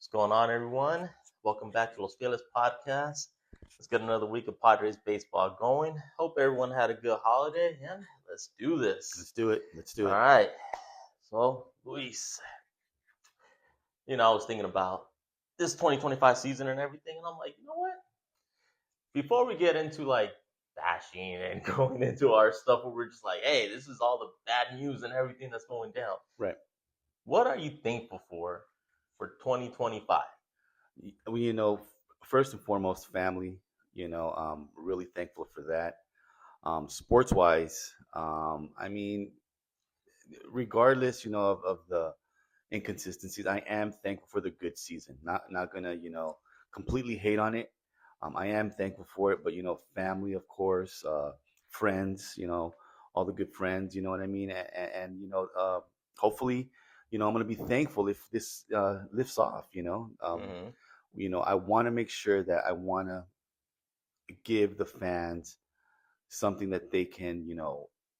What's going on, everyone? Welcome back to Los Fieles Podcast. Let's get another week of Padres baseball going. Hope everyone had a good holiday, and let's do this. Let's do it. All right. So, Luis, I was thinking about this 2025 season and everything, and I'm like, you know what? Before we get into like bashing and going into our stuff where we're just like, hey, this is all the bad news and everything that's going down. Right. What are you thankful for 2025? Well, first and foremost, family. Really thankful for that. Sports wise, regardless, of the inconsistencies, I am thankful for the good season. Not gonna, completely hate on it. I am thankful for it, but family, of course, friends, all the good friends, you know what I mean, hopefully, I'm gonna be thankful if this lifts off. I want to make sure that I want to give the fans something that they can,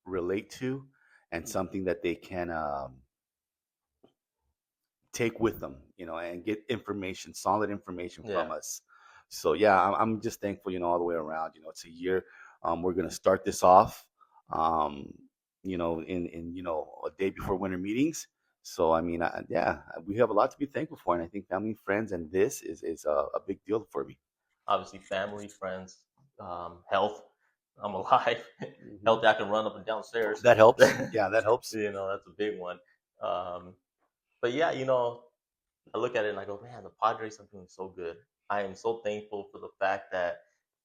relate to, and something that they can take with them, and get information, solid information from us. So yeah, I'm just thankful, all the way around. It's a year. We're gonna start this off, in a day before winter meetings. So we have a lot to be thankful for, and I think family, friends, and this is a big deal for me. Obviously, family, friends, health. I'm alive. Health, I can run up and down stairs. That helps. Yeah, that helps. That's a big one. But yeah, I look at it and I go, man, the Padres are doing so good. I am so thankful for the fact that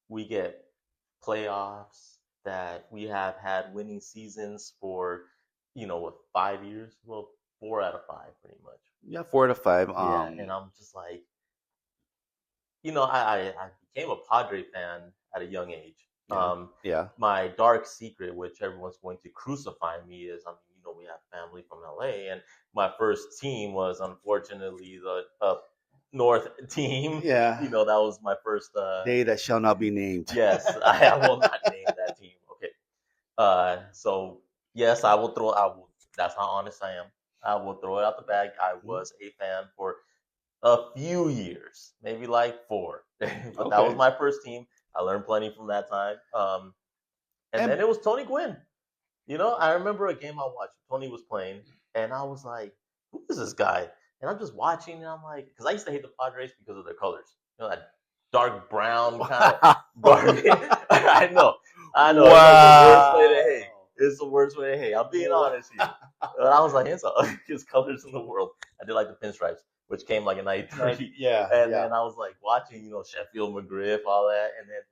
we get playoffs, that we have had winning seasons for, 5 years? Well, 4 out of 5, pretty much. Yeah, 4 out of 5. Yeah, and I'm just like, I became a Padre fan at a young age. Yeah. My dark secret, which everyone's going to crucify me, is we have family from LA, and my first team was unfortunately the North team. Yeah. That was my first. Day that shall not be named. Yes, I will not name that team. Okay. So yes, I will throw. That's how honest I am. I will throw it out the bag. I was a fan for a few years, maybe like 4. But that was my first team. I learned plenty from that time. And then it was Tony Gwynn. I remember a game I watched. Tony was playing, and I was like, who is this guy? And I'm just watching, and I'm like, because I used to hate the Padres because of their colors. That dark brown kind of garbage. I know. Wow. It's the worst way to hate. I'm being honest here. But I was like, it's the ugliest colors in the world. I did like the pinstripes, which came like in 93. Yeah. And then I was like watching, Sheffield, McGriff, all that. And then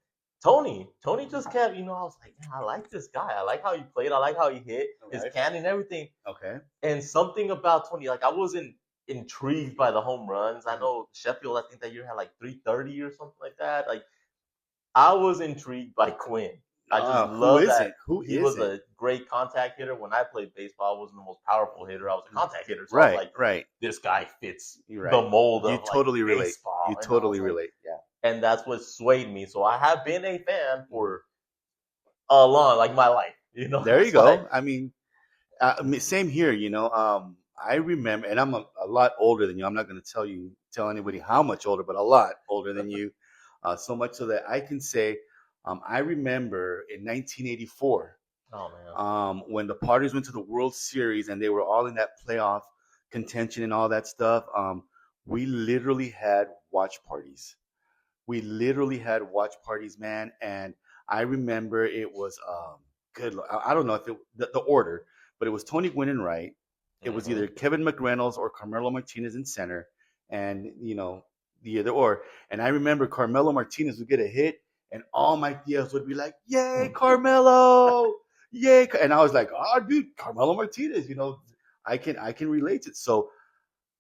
Tony just kept, I was like, man, I like this guy. I like how he played. I like how he hit, his cannon, everything. Okay. And something about Tony, like I wasn't intrigued by the home runs. I know Sheffield, I think that year had like 330 or something like that. Like I was intrigued by Quinn. I just love that. He was a great contact hitter. When I played baseball, I wasn't the most powerful hitter. I was a contact hitter. So I was like, this guy fits the mold of totally relate. baseball. You totally relate. Yeah. And that's what swayed me. So I have been a fan for a long, like my life. There you go. Same here. I remember, and I'm a lot older than you. I'm not going to tell anybody how much older, but a lot older than you. So much so that I can say, I remember in 1984. Oh man. When the Padres went to the World Series and they were all in that playoff contention and all that stuff. We literally had watch parties. Man. And I remember it was good. I don't know if the order, but it was Tony Gwynn in right. It was either Kevin McReynolds or Carmelo Martinez in center, and the other or. And I remember Carmelo Martinez would get a hit, and all my tias would be like, "Yay, Carmelo! Yay!" And I was like, "Oh, dude, Carmelo Martinez." I can relate to it. So,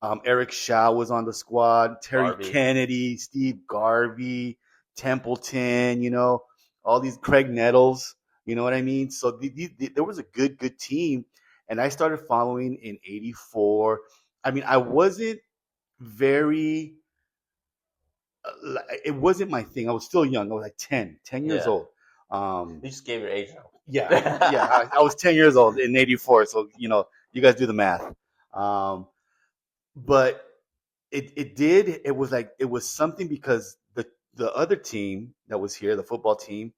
Eric Shaw was on the squad. Terry Kennedy, Steve Garvey, Templeton. All these Craig Nettles. You know what I mean? So there was a good team. And I started following in 84. I wasn't very, it wasn't my thing. I was still young. I was like 10 years old. You just gave your age now. Yeah. I was 10 years old in 84. So, you guys do the math. But It did. It was like it was something because the other team that was here, the football team,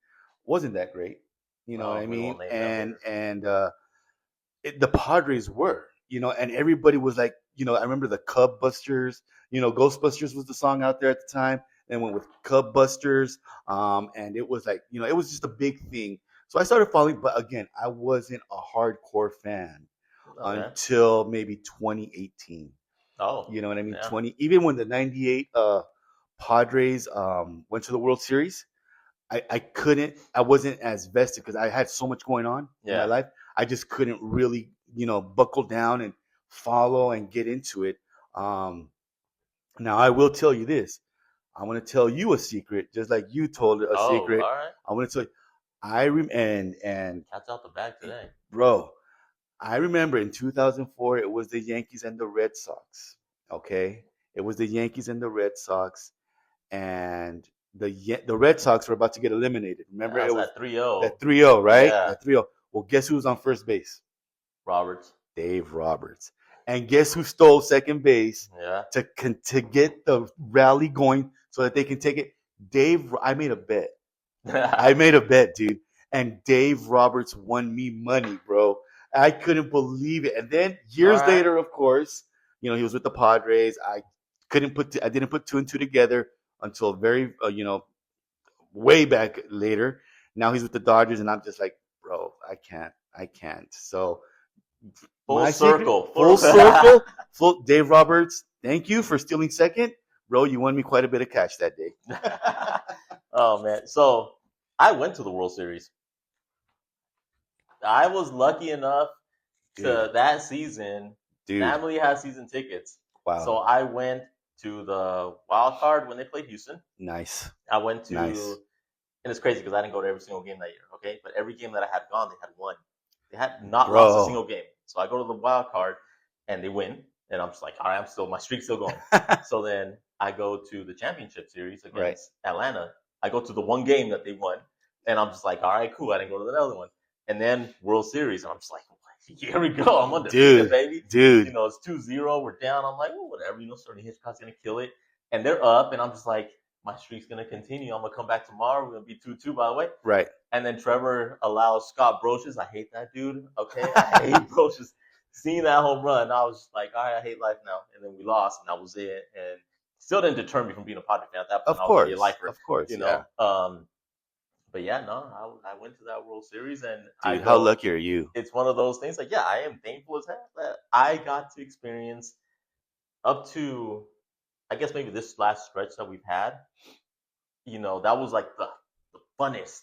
wasn't that great. You know what I We mean? won't name them later. The Padres were, and everybody was like, I remember the Cub Busters, Ghostbusters was the song out there at the time, and went with Cub Busters, and it was like, it was just a big thing. So I started following, but again, I wasn't a hardcore fan Okay. until maybe 2018. Oh, You know what I mean? yeah. Even when the 98 Padres went to the World Series, I wasn't as vested because I had so much going on in my Yeah. life. I just couldn't really, buckle down and follow and get into it. Um, Now I will tell you this. I want to tell you a secret, just like you told a Oh, secret. all right. I want to tell you. And Cat's out the bag today. bro, I remember in 2004 it was the Yankees and the Red Sox. Okay, it was the Yankees and the Red Sox, and the Red Sox were about to get eliminated. Remember, That's it was that 3-0. that 3-0, right? Yeah. That 3-0. Well, guess who was on first base? Roberts. Dave Roberts. And guess who stole second base Yeah. to get the rally going so that they can take it? I made a bet. I made a bet, dude. And Dave Roberts won me money, bro. I couldn't believe it. And then years All right. later, of course, he was with the Padres. I didn't put two and two together until very, way back later. Now he's with the Dodgers, and I'm just like, bro, I can't. So Full circle. full circle, full Dave Roberts. Thank you for stealing second, bro. You won me quite a bit of cash that day. Oh man. So I went to the World Series. I was lucky enough to that season. Dude, Family had season tickets. wow, So I went to the wild card when they played Houston. nice. I went to, Nice. and it's crazy because I didn't go to every single game that year. Okay, but every game that I had gone, they had won. They had not Bro. lost a single game. So I go to the wild card, and they win, and I'm just like, all right, my streak's still going. So then I go to the championship series against Right. Atlanta. I go to the one game that they won, and I'm just like, all right, cool. I didn't go to the other one. And then World Series, and I'm just like, here we go. I'm undefeated, baby. Dude. It's 2-0. We're down. I'm like, well, whatever. Sterling Hitchcock's going to kill it. And they're up, and I'm just like, my streak's going to continue. I'm going to come back tomorrow. We're going to be 2-2, by the way. Right. And then Trevor allows Scott Brocious. I hate that dude. Okay. I hate Brocious. Seeing that home run, I was just like, all right, I hate life now. And then we lost, and that was it. And still didn't deter me from being a Padre fan at that point. Of course. I was a lifer, of course. Yeah. But yeah, no, I went to that World Series, and Dude, how lucky are you? It's one of those things. Like, yeah, I am thankful as hell that I got to experience up to, I guess maybe this last stretch that we've had. That was like the funnest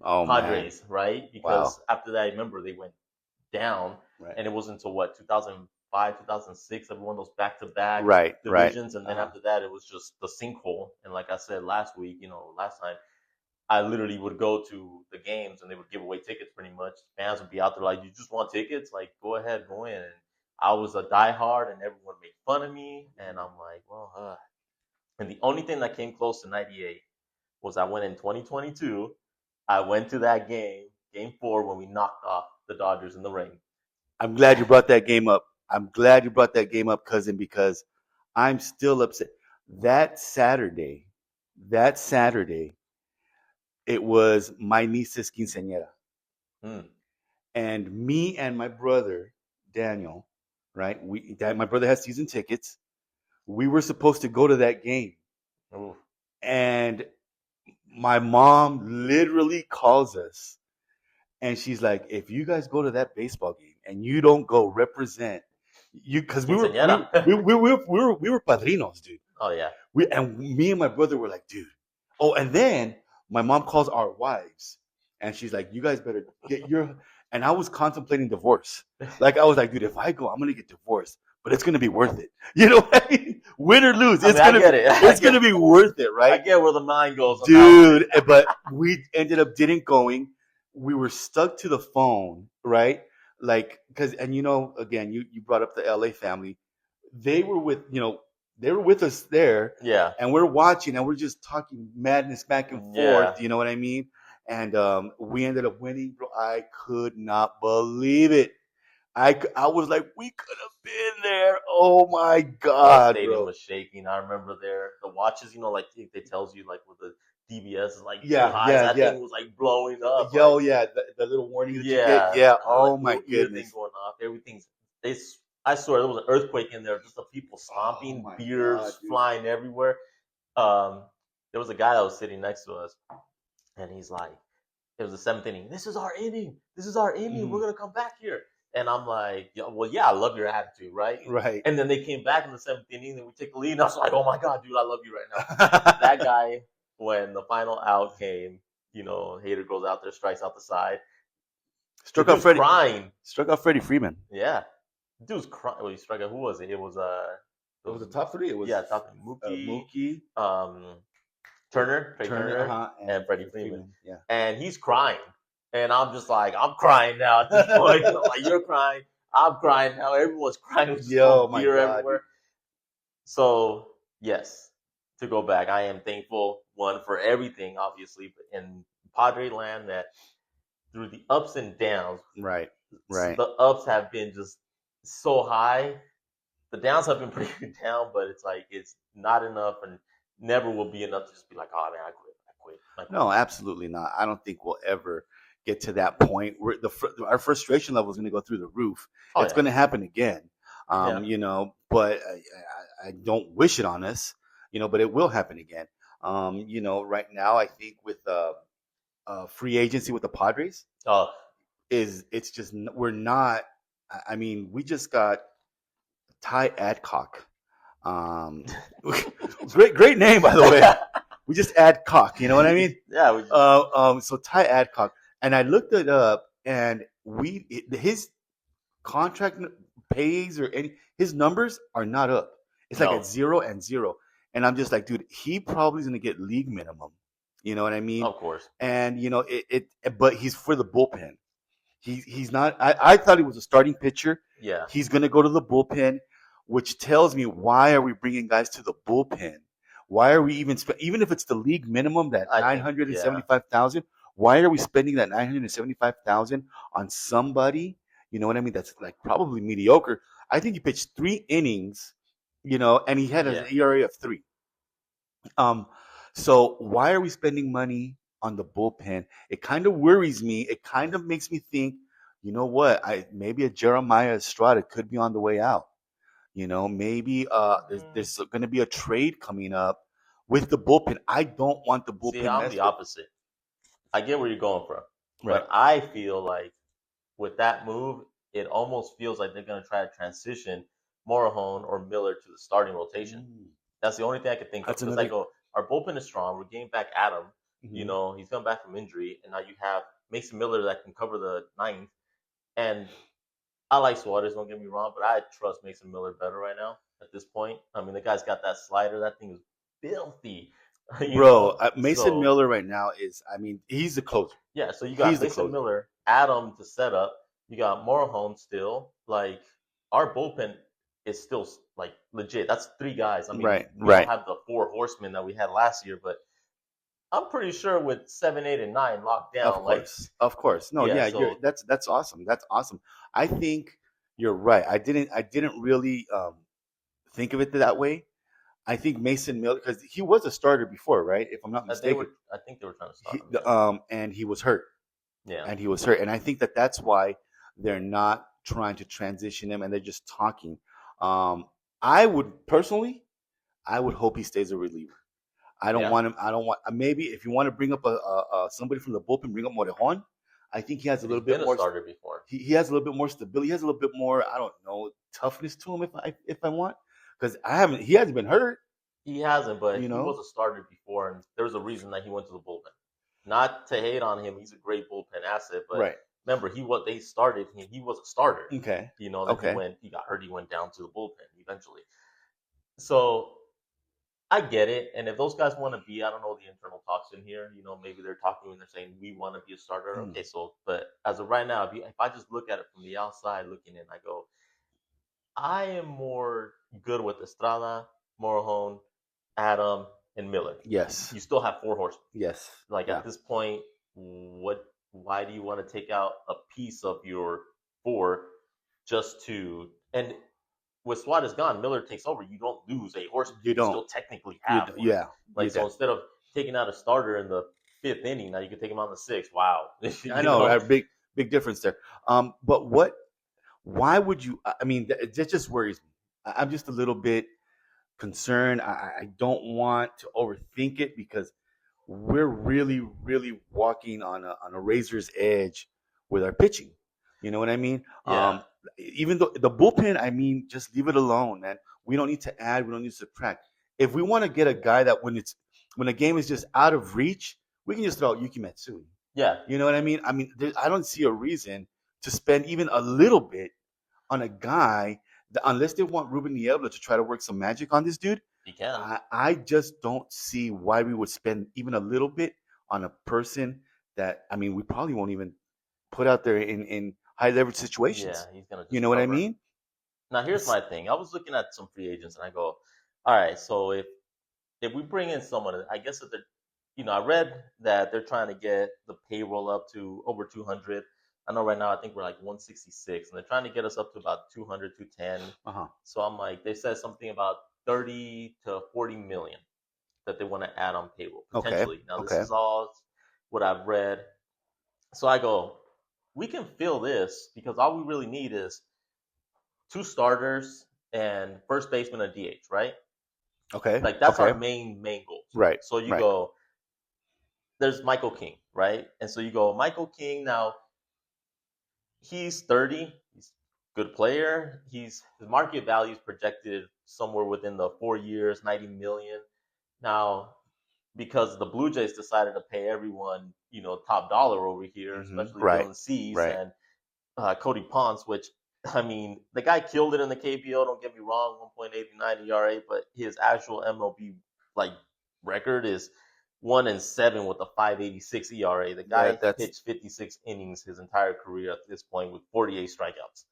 Padres, right? Because after that, I remember they went down, Right. and it wasn't until 2005, 2006 that we won those back-to-back Right. divisions, and then after that, it was just the sinkhole. And like I said last week, last time, I literally would go to the games and they would give away tickets pretty much. Fans would be out there like, you just want tickets? Like, go ahead, go in. And I was a diehard and everyone made fun of me. And I'm like, well, And the only thing that came close to 98 was I went in 2022. I went to that game 4, when we knocked off the Dodgers in the rain. I'm glad you brought that game up. Cousin, because I'm still upset. That Saturday, it was my niece's quinceañera. And me and my brother, Daniel, right? My brother has season tickets. We were supposed to go to that game. Ooh. And my mom literally calls us. And she's like, if you guys go to that baseball game and you don't go represent you, because we were padrinos, dude. Oh yeah. Me and my brother were like, dude. Oh, and then my mom calls our wives, and she's like, you guys better get your. And I was contemplating divorce. Like I was like, dude, if I go, I'm gonna get divorced, but it's gonna be worth it. You know, win or lose, it's gonna be worth it, right? I get where the mind goes, dude. But we ended up didn't going. We were stuck to the phone, right? Like, again, you brought up the LA family. They were with us there. Yeah. And we're watching and we're just talking madness back and forth. You know what I mean? And we ended up winning, bro. I could not believe it. I was like, we could have been there. Oh my The God, stadium bro. was shaking. I remember there the watches. Like they tells you like with the DBS is like too Yeah, high. yeah, That yeah. thing was like blowing up. Yo, Like yeah, the little warning that you get. yeah, Yeah. like Oh my little ear thing goodness. going off. Everything's it's. I swear there was an earthquake in there. Just the people Oh stomping, my God, beers dude. flying everywhere. Um, there was a guy that was sitting next to us, and he's like, "It was the seventh inning. This is our inning. This is our inning. We're Mhm. gonna come back here." And I'm like, well, yeah, I love your attitude, right? Right. And then they came back in the seventh inning, and we take the lead. And I was like, oh my god, dude, I love you right now. That guy, when the final out came, Hader goes out there, strikes out the side. The struck out dude's Freddie. crying. Struck out Freddie Freeman. Yeah, the dude's crying. Well, he struck out. Who was it? It was the top three. It was yeah, top Mookie, Mookie, Trey Turner, and Freddie Freeman. Yeah. And he's crying. And I'm just like, I'm crying now at this point. Like, you're crying. I'm crying now. Everyone's crying. There's just Yo, my beer God, everywhere. So, yes, to go back, I am thankful, one, for everything, obviously, but in Padre land that through the ups and downs, Right. Right. the ups have been just so high. The downs have been pretty down, but it's like it's not enough and never will be enough to just be like, oh man, I quit. No, absolutely not. I don't think we'll ever get to that point where our frustration level is going to go through the roof. Oh, It's yeah. going to happen again. Yeah. But I don't wish it on us, but it will happen again. Right now I think with free agency with the Padres Oh, it's just we're not. I mean, we just got Ty Adcock. Great name, by the way. We just Adcock. You know what I mean? yeah. So Ty Adcock, and I looked it up, and his contract pays or his numbers are not up. It's like No. at 0 and 0, and I'm just like, dude, he probably is gonna get league minimum. You know what I mean? Of course. And but he's for the bullpen. He's not. I thought he was a starting pitcher. Yeah. He's gonna go to the bullpen, which tells me why are we bringing guys to the bullpen? Why are we even if it's the league minimum, that $975,000? Why are we spending that $975,000 on somebody? You know what I mean? That's like probably mediocre. I think he pitched 3 innings, and he had an ERA of 3. So why are we spending money on the bullpen? It kind of worries me. It kind of makes me think, you know what? Maybe a Jeremiah Estrada could be on the way out. Maybe there's going to be a trade coming up with the bullpen. I don't want the bullpen. See, I'm the opposite. I get where you're going from, Right. but I feel like with that move, it almost feels like they're going to try to transition Morejon or Miller to the starting rotation. That's the only thing I could think of. Because I go, our bullpen is strong. We're getting back Adam. He's coming back from injury, and now you have Mason Miller that can cover the ninth. And I like Suarez, don't get me wrong, but I trust Mason Miller better right now at this point. I mean, the guy's got that slider. That thing is filthy. Bro, Mason Miller right now he's the closer. Yeah, so you got Mason Miller, Adam to set up. You got Morejon still. Like, our bullpen is still, like, legit. That's 3 guys. I mean, we don't have the 4 horsemen that we had last year, but I'm pretty sure with 7, 8, and 9 locked down. Of course. No, so, that's awesome. That's awesome. I think you're right. I didn't really think of it that way. I think Mason Miller, because he was a starter before, right? If I'm not mistaken. I think they were trying to start him. And he was hurt. Yeah. And he was hurt. And I think that's why they're not trying to transition him and they're just talking. I would hope he stays a reliever. I don't want him. I don't want. Maybe if you want to bring up somebody from the bullpen, bring up Morejon. I think he has a little bit more. Starter before. He has a little bit more stability. He has a little bit more. I don't know, toughness to him if I want, because He hasn't been hurt. He hasn't, but he was a starter before, and there's a reason that he went to the bullpen. Not to hate on him, he's a great bullpen asset, but remember, they started him. He was a starter. Okay. He got hurt. He went down to the bullpen eventually. So I get it, and if those guys want to be, I don't know the internal talks in here. Maybe they're talking and they're saying we want to be a starter. Okay, so but as of right now, if I just look at it from the outside looking in, I go, I am more good with Estrada, Morejon, Adam, and Miller. Yes. You still have 4 horsemen. Yes. At this point, why do you want to take out a piece of your 4 just to and with Swat is gone, Miller takes over. You don't lose a horse. You You don't. still technically have one. Yeah. Like so, instead of taking out a starter in the fifth inning, now you can take him on the sixth. Wow, I you know, know. right? Big difference there. But what? Why would you? I mean, that just worries me. I'm just a little bit concerned. I don't want to overthink it because we're really, really walking on a razor's edge with our pitching. You know what I mean? Yeah, Even though the bullpen, I mean, just leave it alone, man. We don't need to add. We don't need to subtract. If we want to get a guy that when a game is just out of reach, we can just throw out Yuki Matsui. yeah, You know what I mean? I mean, I don't see a reason to spend even a little bit on a guy that, unless they want Ruben Niebla to try to work some magic on this dude. you can. I just don't see why we would spend even a little bit on a person that, I mean, we probably won't even put out there in high leverage Yeah, situations. he's gonna You just know what I cover. mean? Now here's my thing. I was looking at some free agents and I go, all right, so if we bring in someone, I guess that I read that they're trying to get the payroll up to over 200. I know right now I think we're like 166, and they're trying to get us up to about 200, 210. Uh-huh. So I'm like, they said something about 30 to 40 million that they want to add on payroll Okay. potentially. Now this Okay. is all what I've read. So I go, we can fill this because all we really need is two starters and first baseman and DH, right? Okay. Like that's Okay. our main goals. Right. So you Right. go, there's Michael King, right? And so you go, Michael King. Now he's 30. He's a good player. His market value is projected somewhere within the 4 years, 90 million. Now, because the Blue Jays decided to pay everyone, top dollar over here, especially Right. Dylan Cease Right. and Cody Ponce, which I mean, the guy killed it in the KBO. Don't get me wrong, 1.89 ERA, but his actual MLB like record is 1-7 with a 5.86 ERA. The Yeah, guy that's. pitched 56 innings his entire career at this point with 48 strikeouts,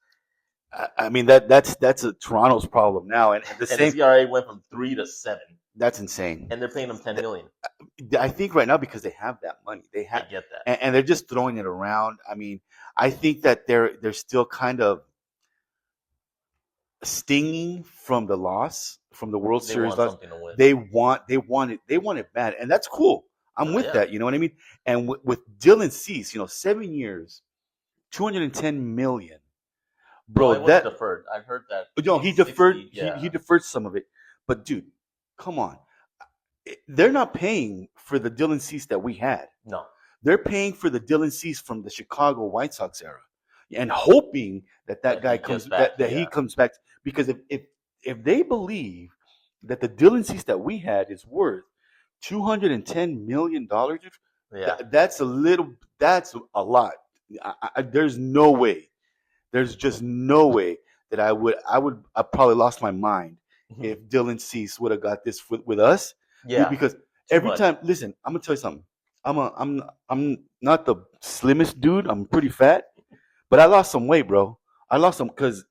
I mean, that's a Toronto's problem now, and the and his same. ERA went from 3 to 7, That's insane. and they're paying him 10 million. I think right now because they have that money, they I have, get that. and they're just throwing it around. I mean, I think that they're still kind of stinging from the loss from the World They Series want loss. something to win. They want it bad, and that's cool. I'm Oh with yeah. that. You know what I mean? And with Dylan Cease, 7 years, 210 million, Well, bro. it was That deferred. I heard that. he He's deferred. 60. He Yeah. he deferred some of it, but dude, come on. They're not paying for the Dylan Cease that we had. No. They're paying for the Dylan Cease from the Chicago White Sox era, and hoping that That guy he comes gets back. that he Yeah. comes back, because if they believe that the Dylan Cease that we had is worth $210 million, Yeah. that's a lot. There's no way. There's just no way that I probably lost my mind if Dylan Cease would have got this with us, dude. Yeah. Because Too every much. time, listen, I'm gonna tell you something. I'm not the slimmest dude. I'm pretty fat, but I lost some weight, bro. I lost some because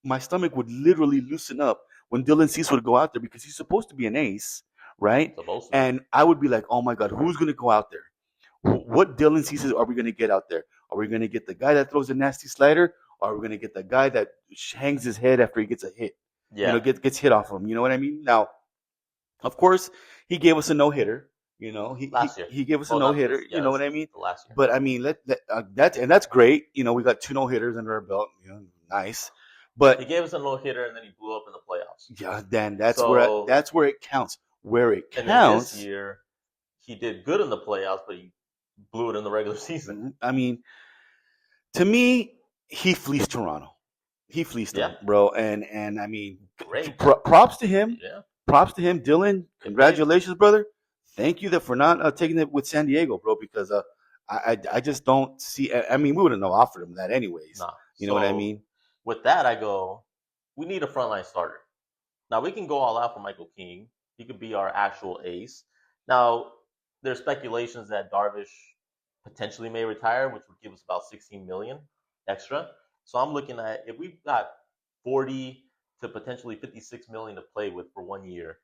my stomach would literally loosen up when Dylan Cease would go out there because he's supposed to be an ace, right? Supposed to. And I would be like, oh my god, who's gonna go out there? What Dylan Ceases are we gonna get out there? Are we gonna get the guy that throws a nasty slider? Or are we gonna get the guy that hangs his head after he gets a hit? Yeah. Gets hit off him. You know what I mean? Now, of course, he gave us a no hitter. Last year. He gave us a Oh, no not hitter. this. You Yeah, know what I mean? the last year. But I mean, that's great. We got two no hitters under our belt. Nice. But He gave us a no hitter and then he blew up in the playoffs. yeah, then that's So- where it counts. Where it And then counts. this year, he did good in the playoffs, but he blew it in the regular season. I mean, to me, he fleeced Toronto. He fleeced them, Yeah. bro. And I mean, Great. props to him. Yeah. Props to him, Dylan. Congratulations, brother. Thank you for not taking it with San Diego, bro. Because I just don't see. I mean, we wouldn't have offered him that anyways. Nah. You know what I So, mean? With that, I go, we need a frontline starter. Now, we can go all out for Michael King. He could be our actual ace. Now, there's speculations that Darvish potentially may retire, which would give us about 16 million extra. So I'm looking at if we've got 40 to potentially 56 million to play with for 1 year,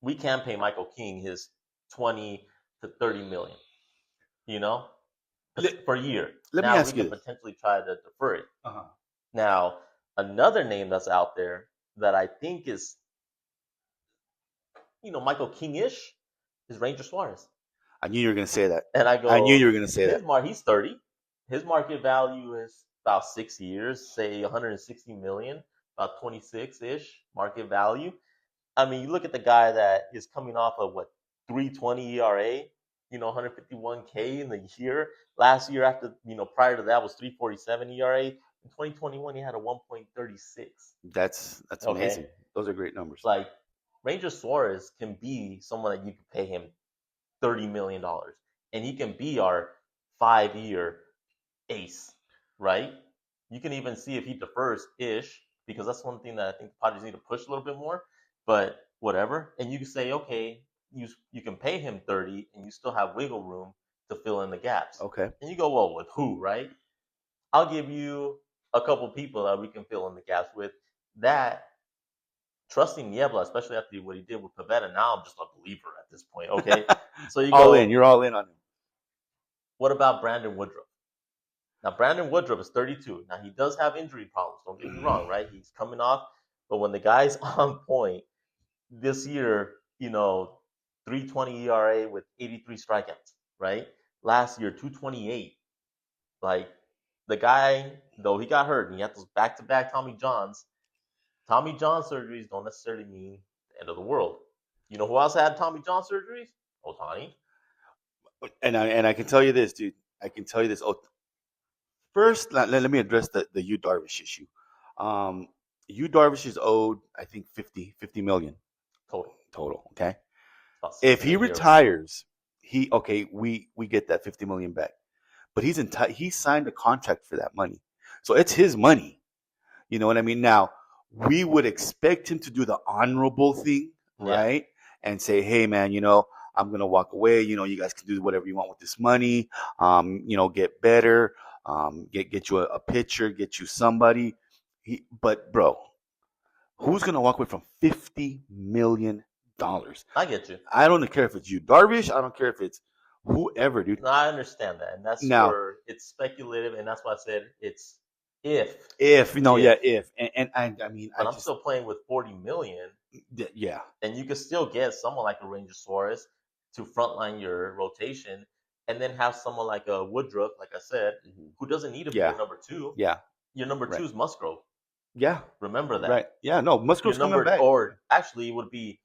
we can pay Michael King his 20 to 30 million, for a year. Let me now ask we you can this. potentially try to defer it. Uh-huh. Now, another name that's out there that I think is, Michael King-ish is Ranger Suarez. I knew you were going to say that. And I I knew go, you were going to say that. he's 30. His market value is about 6 years, say 160 million, about 26-ish market value. I mean, you look at the guy that is coming off of what 320 ERA, 151K in the year. Last year after, prior to that was 347 ERA. In 2021 he had a 1.36. That's Okay. amazing. Those are great numbers. Like Ranger Suarez can be someone that you could pay him $30 million and he can be our 5-year ace, right? You can even see if he defers ish, because that's one thing that I think the Padres need to push a little bit more. But whatever, and you can say, okay, you can pay him 30, and you still have wiggle room to fill in the gaps. Okay. And you go, well, with who, right? I'll give you a couple people that we can fill in the gaps with. That trusting Niebla, especially after what he did with Pavetta, now I'm just a believer at this point. Okay, so you all go, in. You're all in on him. What about Brandon Woodruff? Now, Brandon Woodruff is 32. Now, he does have injury problems. Don't get me wrong, right? He's coming off. But when the guy's on point this year, 320 ERA with 83 strikeouts, right? Last year, 228. Like, the guy, though he got hurt and he had those back-to-back Tommy John surgeries don't necessarily mean the end of the world. You know who else had Tommy John surgeries? Ohtani. And I can tell you this, dude. I can tell you this. First, let me address the Yu Darvish issue. Yu Darvish is owed, I think, 50 million total. Okay, if he retires, we get that 50 million back. But he signed a contract for that money, so it's his money. You know what I mean? Now we would expect him to do the honorable thing, right? Yeah. And say, hey, man, I'm gonna walk away. You guys can do whatever you want with this money. Get better. Get you a pitcher. Get you somebody. But bro, who's gonna walk away from $50 million? I get you. I don't care if it's you, Darvish. I don't care if it's whoever, dude. No, I understand that, and that's where it's speculative, and that's why I said it's if. If. And I mean, but I'm still playing with 40 million. Yeah, and you could still get someone like a Ranger Suarez to frontline your rotation, and then have someone like a Woodruff, like I said, who doesn't need to be your number two. Yeah, your number two is Musgrove. Yeah, remember that. Right? Yeah, no, Musgrove's coming back. Or actually, it would be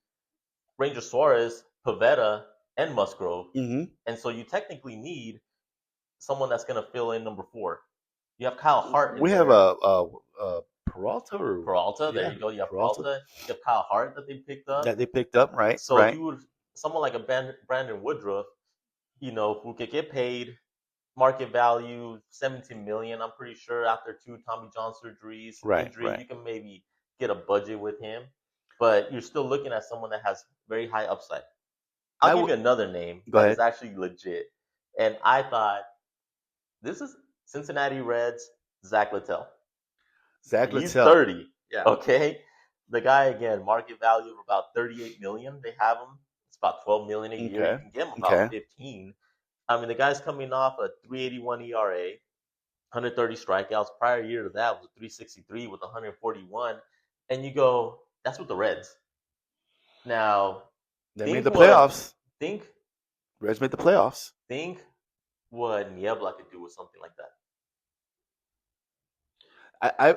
Ranger Suarez, Pavetta, and Musgrove, and so you technically need someone that's going to fill in number 4. You have Kyle Hart. We have a Peralta. There you go. You have Peralta. You have Kyle Hart that they picked up. Right? So if you would, someone like a Brandon Woodruff, who could get paid market value 17 million, I'm pretty sure, after 2 Tommy John surgeries, injury, you can maybe get a budget with him. But you're still looking at someone that has very high upside. I'll give you another name that is actually legit. And I thought, this is Cincinnati Reds, Zach Littell. He's 30. Yeah. Okay. The guy, again, market value of about 38 million. They have him. It's about 12 million a year. You can get him about 15. I mean, the guy's coming off a 381 ERA, 130 strikeouts. Prior year to that was 363 with 141. And you go, that's with the Reds. Now, they made the playoffs. Reds made the playoffs. Think what Niebla could do with something like that.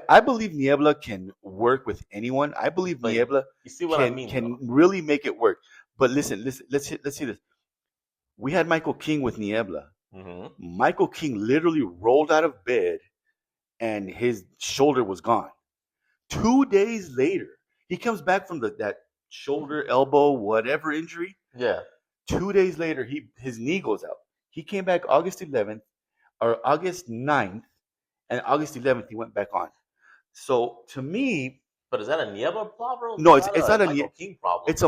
I believe Niebla can work with anyone. I believe Niebla can really make it work. But listen, let's see this. We had Michael King with Niebla. Michael King literally rolled out of bed and his shoulder was gone. 2 days later, he comes back from that shoulder, elbow, whatever injury. Yeah. 2 days later, his knee goes out. He came back August 11th or August 9th, and August 11th he went back on. So to me, but is that a Niebla problem? No, it's not a Michael King problem. It's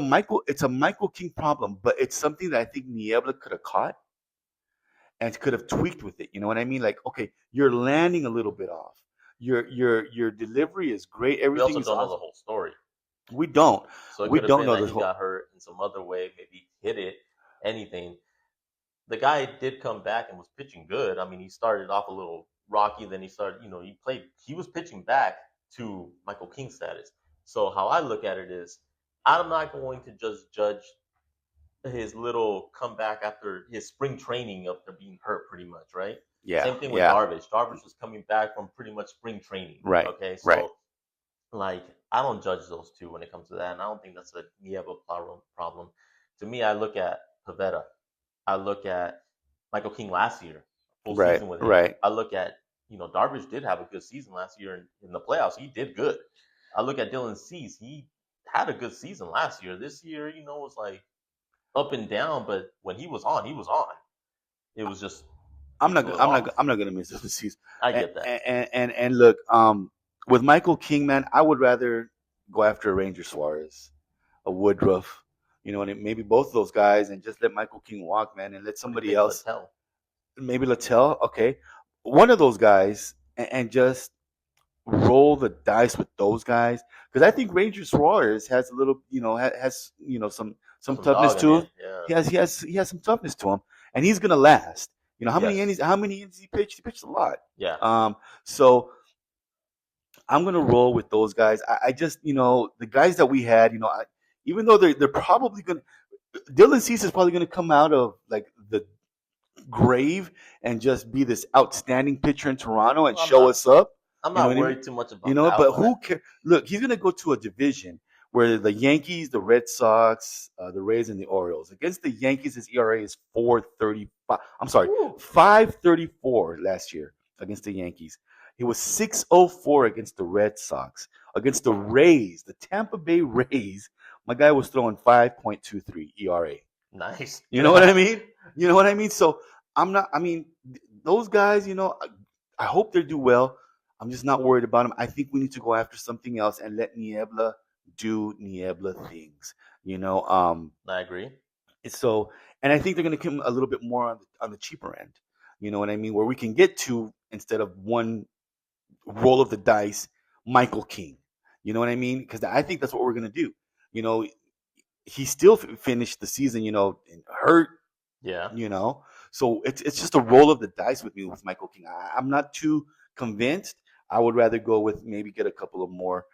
a Michael King problem, but it's something that I think Niebla could have caught and could have tweaked with it. You know what I mean? Like, okay, you're landing a little bit off. Your delivery is great. Everything. We also don't know the whole story. We don't. So we don't know that he got hurt in some other way, maybe hit it, anything. The guy did come back and was pitching good. I mean, he started off a little rocky. Then he started, he was pitching back to Michael King status. So how I look at it is, I'm not going to just judge his little comeback after his spring training after being hurt, pretty much, right? Yeah, Same thing with yeah. Darvish. Darvish was coming back from pretty much spring training. Right, Okay, right. so like I don't judge those two when it comes to that, and I don't think that's a Nieva problem. To me, I look at Pavetta. I look at Michael King last year, full Right, season with him. right. I look at Darvish did have a good season last year in the playoffs. He did good. I look at Dylan Cease. He had a good season last year. This year, was like up and down, but when he was on, he was on. It was just I'm he not. was I'm off. not. I'm not gonna miss this season. I And get that. and look, with Michael King, man, I would rather go after a Ranger Suarez, a Woodruff, and maybe both of those guys, and just let Michael King walk, man, and let What do you somebody think, else, Littell? maybe Littell, okay, one of those guys, and just roll the dice with those guys, because I think Ranger Suarez has a little, has some Some toughness dog in to you, him. yeah. He has some toughness to him, and he's gonna last. How many Yes. innings? How many innings he pitched? He pitched a lot. Yeah. So I'm gonna roll with those guys. I just, the guys that we had, even though they're probably gonna, Dylan Cease is probably gonna come out of like the grave and just be this outstanding pitcher in Toronto and Well, show us up. I'm You know not what I worried mean? too much about that. But who cares? Look, he's gonna go to a division where the Yankees, the Red Sox, the Rays, and the Orioles. Against the Yankees, his ERA is 4.35. I'm sorry, Woo. 5.34 last year against the Yankees. He was 6.04 against the Red Sox. Against the Rays, the Tampa Bay Rays, my guy was throwing 5.23 ERA. Nice. You know what I mean? You know what I mean? So I'm not. I mean, those guys. I hope they do well. I'm just not worried about them. I think we need to go after something else and let Niebla do Niebla things. I agree. So, and I think they're going to come a little bit more on the cheaper end. You know what I mean? Where we can get to, instead of one roll of the dice, Michael King. You know what I mean? Because I think that's what we're going to do. He still finished the season, hurt. Yeah. So it's just a roll of the dice with me with Michael King. I'm not too convinced. I would rather go with maybe get a couple of more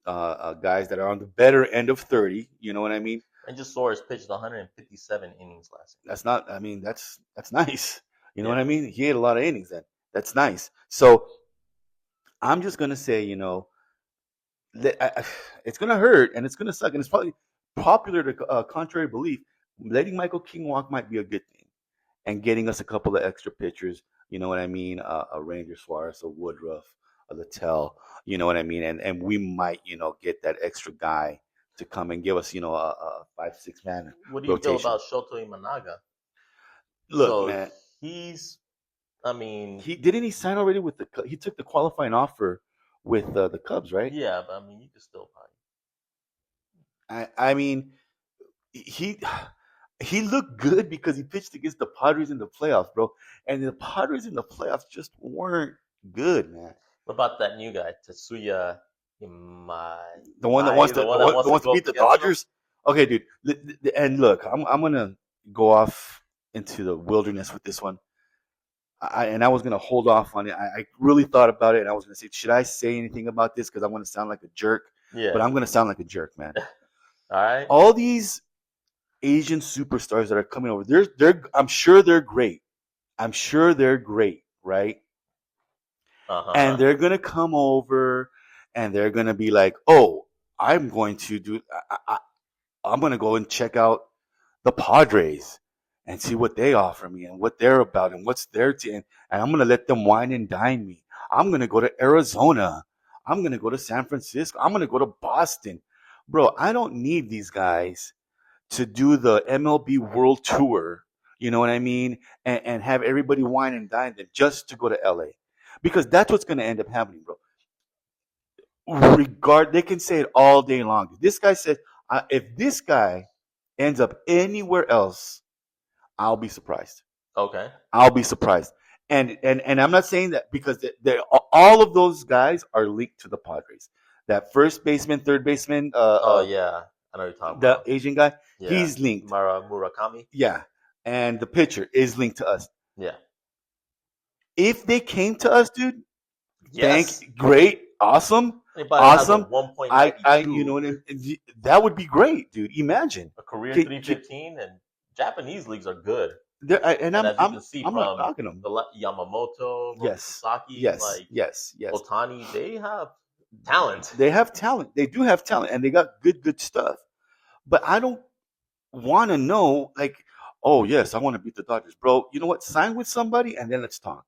guys that are on the better end of 30. You know what I mean? And just Suarez pitched 157 innings last year. That's not. I mean, that's nice. You know Yeah. what I mean? He had a lot of innings then. That's nice. So I'm just gonna say, it's gonna hurt and it's gonna suck, and it's probably popular to contrary belief. Letting Michael King walk might be a good thing, and getting us a couple of extra pitchers. You know what I mean? A Ranger Suarez, a Woodruff, a Littell. You know what I mean? And we might, get that extra guy to come and give us, a 5-6 man What do you rotation. feel about Shoto Imanaga? Look, So man, didn't he sign already with he took the qualifying offer with the Cubs, right? Yeah, but you could still probably. I mean, he looked good because he pitched against the Padres in the playoffs, bro. And the Padres in the playoffs just weren't good, man. What about that new guy, Tetsuya Imai? The one that wants to beat the Dodgers? Okay, dude. And look, I'm gonna go off into the wilderness with this one. I was gonna hold off on it. I really thought about it, and I was gonna say, should I say anything about this? Because I'm gonna sound like a jerk. Yeah. But I'm gonna sound like a jerk, man. All right. All these Asian superstars that are coming over, I'm sure they're great. I'm sure they're great, right? Uh-huh. And they're gonna come over, and they're gonna be like, "Oh, I'm going to I'm gonna go and check out the Padres and see what they offer me and what they're about and what's their team, and I'm gonna let them wine and dine me. I'm gonna go to Arizona. I'm gonna go to San Francisco. I'm gonna go to Boston, bro. I don't need these guys to do the MLB World Tour. You know what I mean? And have everybody wine and dine them just to go to LA. Because that's what's going to end up happening, bro. They can say it all day long. This guy said, if this guy ends up anywhere else, I'll be surprised. Okay. I'll be surprised. And I'm not saying that because all of those guys are linked to the Padres. That first baseman, third baseman. Yeah. I know you're talking about. The Asian guy. Yeah. He's linked. Murakami. Yeah. And the pitcher is linked to us. Yeah. If they came to us, dude, Yes. great, awesome, Anybody that has a awesome. 1.92, That would be great, dude. Imagine. a career Can, 315, and Japanese leagues are good. and And as you can see I'm not from knocking them. the Yamamoto, Yes, Sasaki, yes, like yes, yes. Otani, they have talent. They have talent. They do have talent, and they got good stuff. But I don't want to know like, oh yes, I want to beat the Dodgers, bro. You know what? Sign with somebody, and then let's talk.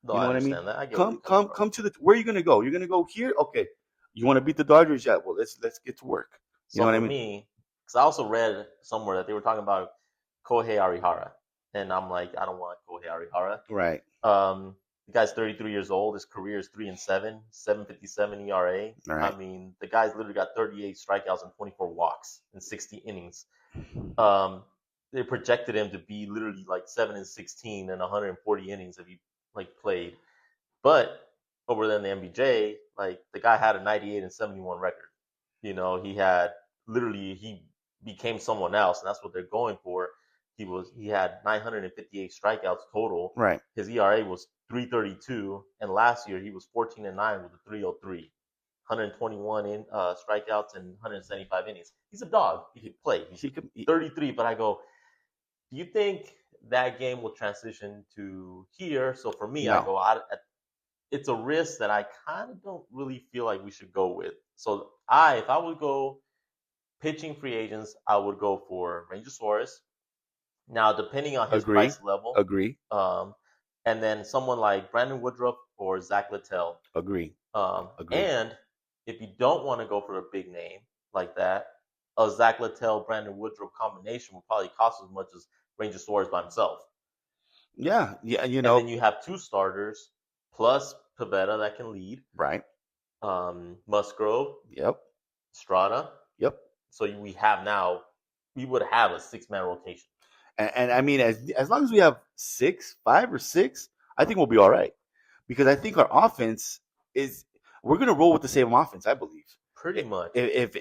No, You know I what I mean? understand that. I get where you're coming from. Come to the. Where are you gonna go? You're gonna go here? Okay. You want to beat the Dodgers? Yeah. Well, let's get to work. You know So what I for mean? me, because I also read somewhere that they were talking about Kohei Arihara, and I'm like, I don't want Kohei Arihara. Right. The guy's 33 years old. His career is 3-7, 7.57 ERA. All I right. mean, the guy's literally got 38 strikeouts and 24 walks in 60 innings. Um, they projected him to be literally like 7-16 and 140 innings if he like played. But over there in the MBJ, like the guy had a 98-71 record. He had he became someone else, and that's what they're going for. He had 958 strikeouts total. Right. His ERA was 3.32, and last year he was 14-9 with a 3.03. 121 strikeouts and 175 innings. He's a dog. He could play. He's 33, but I go, do you think that game will transition to here? So for me, I No. go, it's a risk that I kind of don't really feel like we should go with. So if I would go pitching free agents, I would go for Ranger Suarez. Now, depending on his Agree. price level, Agree. and then someone like Brandon Woodruff or Zach Littell. Agree. Agree. And if you don't want to go for a big name like that, a Zach Littell Brandon Woodruff combination will probably cost as much as Ranger Suarez by himself. Yeah. Yeah. And then you have two starters plus Pivetta that can lead. Right. Musgrove. Yep. Strada. Yep. So we would have a 6-man rotation. And I mean, as long as we have 5 or 6, I think we'll be all right. Because I think our offense we're gonna roll with the same offense, I believe. Pretty much. If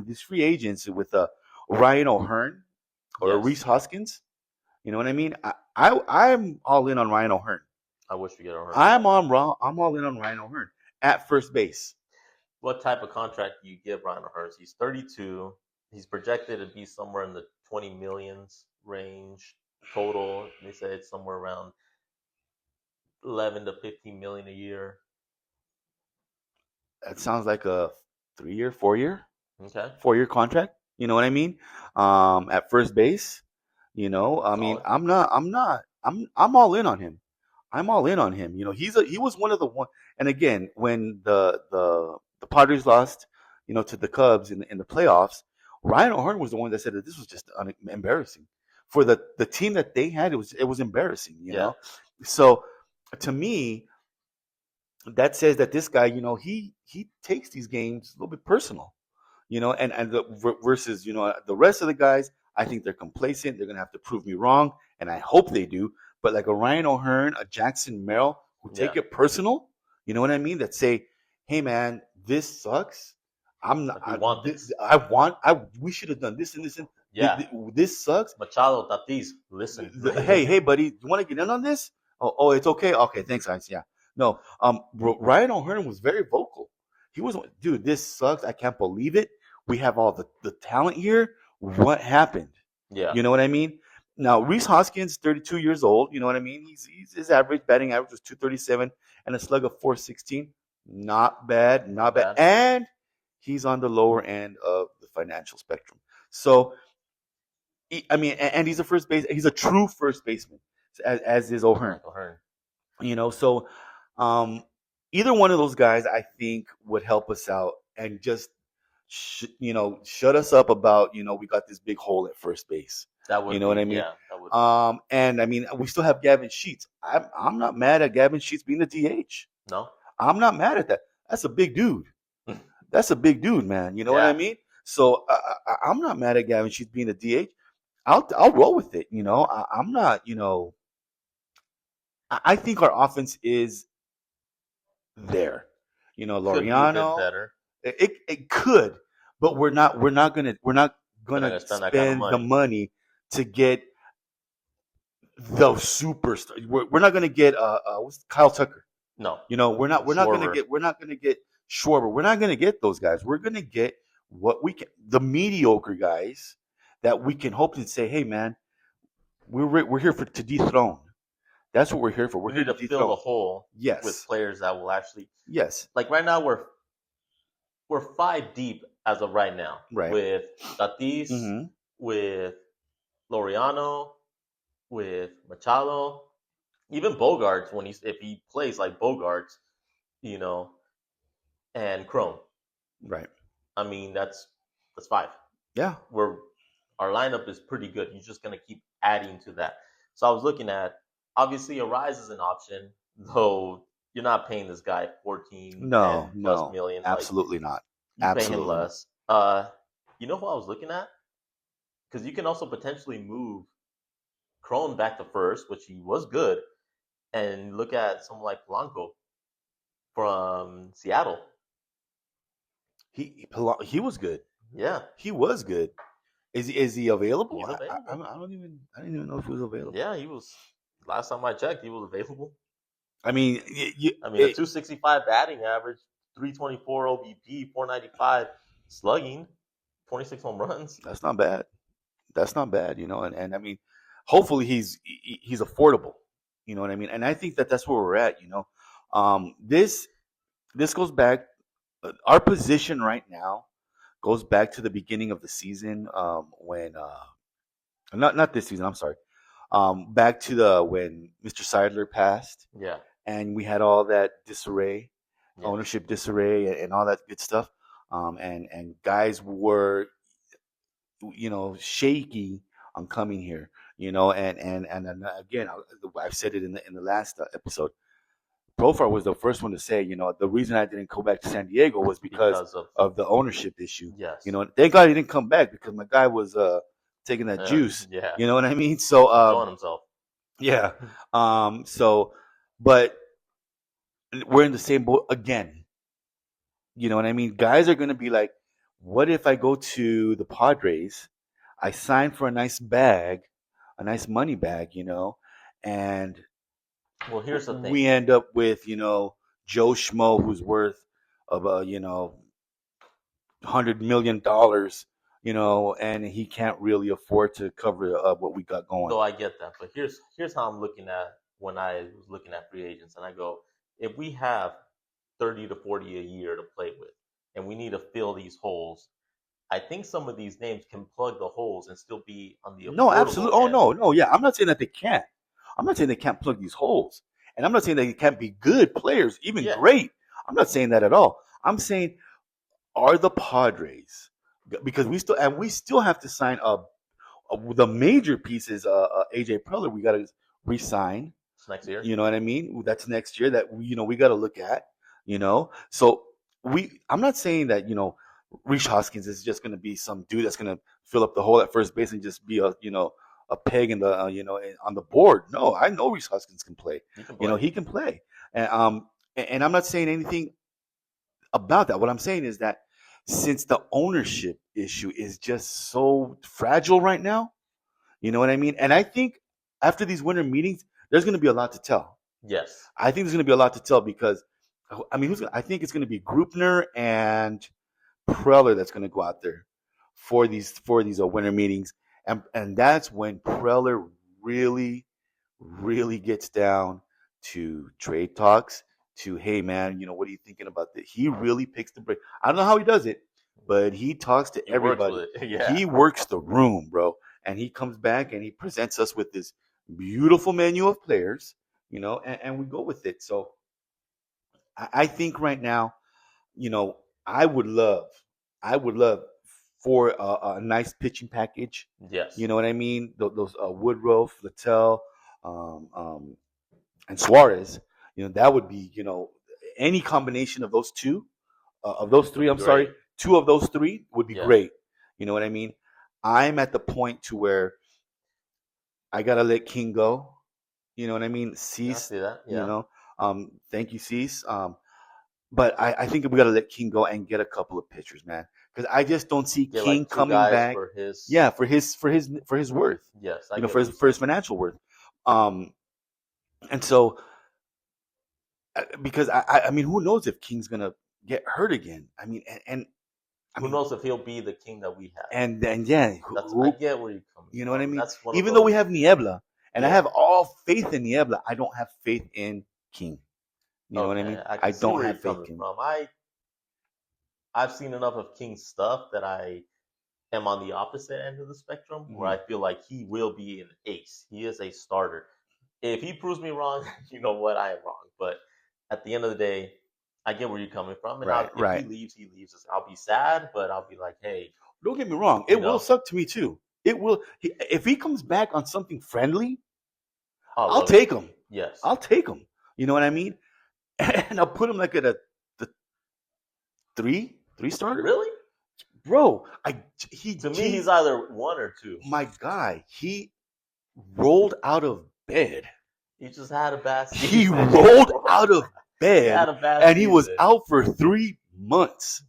these free agents with Ryan O'Hearn or Rhys Hoskins, you know what I mean? I'm all in on Ryan O'Hearn. I wish we get O'Hearn. I'm all in on Ryan O'Hearn at first base. What type of contract do you give Ryan O'Hearn? He's 32. He's projected to be somewhere in the 20 millions range total. They say it's somewhere around 11 to 15 million a year. That sounds like a 3-year, 4-year, okay, 4-year contract. You know what I mean? At first base, I mean, I'm all in on him. I'm all in on him. He was one of the one. And again, when the Padres lost, to the Cubs in the playoffs, Ryan O'Hearn was the one that said that this was just embarrassing for the team that they had. It was embarrassing, you know. So to me, that says that this guy, he takes these games a little bit personal, and versus the rest of the guys. I think they're complacent. They're gonna have to prove me wrong, and I hope they do. But like a Ryan O'Hearn, a Jackson Merrill, who take it personal, you know what I mean? That say, hey man, this sucks. I'm not. I want this. We should have done this and this and this sucks. Machado, Tatis, listen. Hey, buddy, you want to get in on this? Oh, it's okay. Okay, thanks, guys. Yeah. No. Ryan O'Hearn was very vocal. He was, dude, this sucks. I can't believe it. We have all the talent here. What happened? Yeah. You know what I mean? Now, Rhys Hoskins, 32 years old. You know what I mean? His batting average was 237 and a slug of 416. Not bad. And he's on the lower end of the financial spectrum. So, and he's a first base. He's a true first baseman, as is O'Hearn. So either one of those guys, I think, would help us out and just shut us up about we got this big hole at first base. That would, what I mean? Yeah, that would. And I mean, we still have Gavin Sheets. I'm not mad at Gavin Sheets being the DH. No, I'm not mad at that. That's a big dude. That's a big dude, man. You know what I mean? So I'm not mad at Gavin Sheets being the DH. I'll roll with it. I'm not. I think our offense is there. Laureano. Could be better. It could, but we're not gonna spend the money to get the superstar. We're not going to get Kyle Tucker. No, We're not gonna get Schwarber. We're not gonna get those guys. We're gonna get what we can, the mediocre guys that we can hope to say, hey man, we're here to dethrone. That's what we're here for. We're we here need to fill the hole with players that will actually. Yes. Like right now, we're 5 deep as of right now. Right. With Tatis, with Laureano, with Machado, even Bogarts if he plays like Bogarts, and Chrome. Right. I mean that's 5. Yeah. Our lineup is pretty good. You're just gonna keep adding to that. So I was looking at obviously a rise is an option, though you're not paying this guy 14 plus million. Absolutely not. You're paying him less. You know who I was looking at? Because you can also potentially move Cron back to first, which he was good, and look at someone like Polanco from Seattle. He was good. Yeah, he was good. Is he available? He's available. I didn't even know if he was available. Yeah, he was. Last time I checked, he was available. I mean, a 265 batting average, 324 OBP, 495 slugging, 26 home runs. That's not bad. And I mean, hopefully he's affordable. You know what I mean? And I think that's where we're at. This goes back. Our position right now goes back to the beginning of the season when not this season. I'm sorry. Back to when Mr. Seidler passed. Yeah. And we had all that disarray, ownership disarray, and all that good stuff. And guys were, shaky on coming here. And again, I've said it in the last episode. Profar was the first one to say, the reason I didn't go back to San Diego was because of the ownership issue. Yes. Thank God he didn't come back because my guy was taking that juice. Yeah. You know what I mean? So enjoying himself. Yeah. But we're in the same boat again. You know what I mean? Guys are going to be like, what if I go to the Padres, I sign for a nice money bag, and well, here's the thing. We end up with, Joe Schmo, who's worth of $100 million, and he can't really afford to cover what we got going. So I get that, but here's how I'm looking at when I was looking at free agents, and I go, if we have 30 to 40 a year to play with, and we need to fill these holes, I think some of these names can plug the holes and still be on the affordable No, absolutely. end. Oh no, yeah. I'm not saying that they can't. I'm not saying they can't plug these holes, and I'm not saying they can't be good players, even great. I'm not saying that at all. I'm saying, are the Padres, because we still have to sign the major pieces. AJ Preller, we got to re-sign. It's next year. You know what I mean? That's next year. That we got to look at. So I'm not saying that Rhys Hoskins is just going to be some dude that's going to fill up the hole at first base and just be a peg in the on the board. No, I know Rhys Hoskins can play. He can play. And I'm not saying anything about that. What I'm saying is that since the ownership issue is just so fragile right now, you know what I mean? And I think after these winter meetings, there's going to be a lot to tell. Yes. I think there's going to be a lot to tell because, I think it's going to be Grupner and Preller that's going to go out there for these winter meetings. And that's when Preller really, really gets down to trade talks, to, hey, man, what are you thinking about this? He really picks the brain. I don't know how he does it, but he talks to everybody. He works the room, bro. And he comes back and he presents us with this beautiful menu of players, and we go with it. So I think right now, I would love for a nice pitching package. Yes. You know what I mean? Those Woodruff, Littell, and Suarez. That would be, any combination of those two, of those three. Two of those three would be great. You know what I mean? I'm at the point to where I gotta let King go. You know what I mean? Cease. Yeah. Thank you, Cease. But I think we gotta let King go and get a couple of pitchers, man. Because I just don't see King like coming back. For his worth. Yes. For his financial worth. And so because I mean, who knows if King's gonna get hurt again? I mean, and I Who mean, knows if he'll be the king that we have? and then yeah, I get where you're coming you know what I from. mean? That's one of Even though we those. have Niebla, and I Yeah. have all faith in Niebla, I don't have faith in King. You know what I Okay, mean? I I can see don't where you're have faith coming in. from. I've seen enough of King's stuff that I am on the opposite end of the spectrum, where Mhm. I feel like he will be an ace. He is a starter. If he proves me wrong, you know what, I am wrong. But at the end of the day, I get where you're coming from, and Right, if right. he leaves, he leaves. I'll be sad, but I'll be like, hey, Don't get me wrong. you It will know, suck to me too. It will. If he comes back on something friendly, I I'll love it. take him. Yes. I'll take him. You know what I mean? And I'll put him like at the three starter. Really? Bro, To me, he's either one or two. my guy, he rolled out of bed. He just had a bad He season. rolled out of He had bed a bad and he was season. out for 3 months.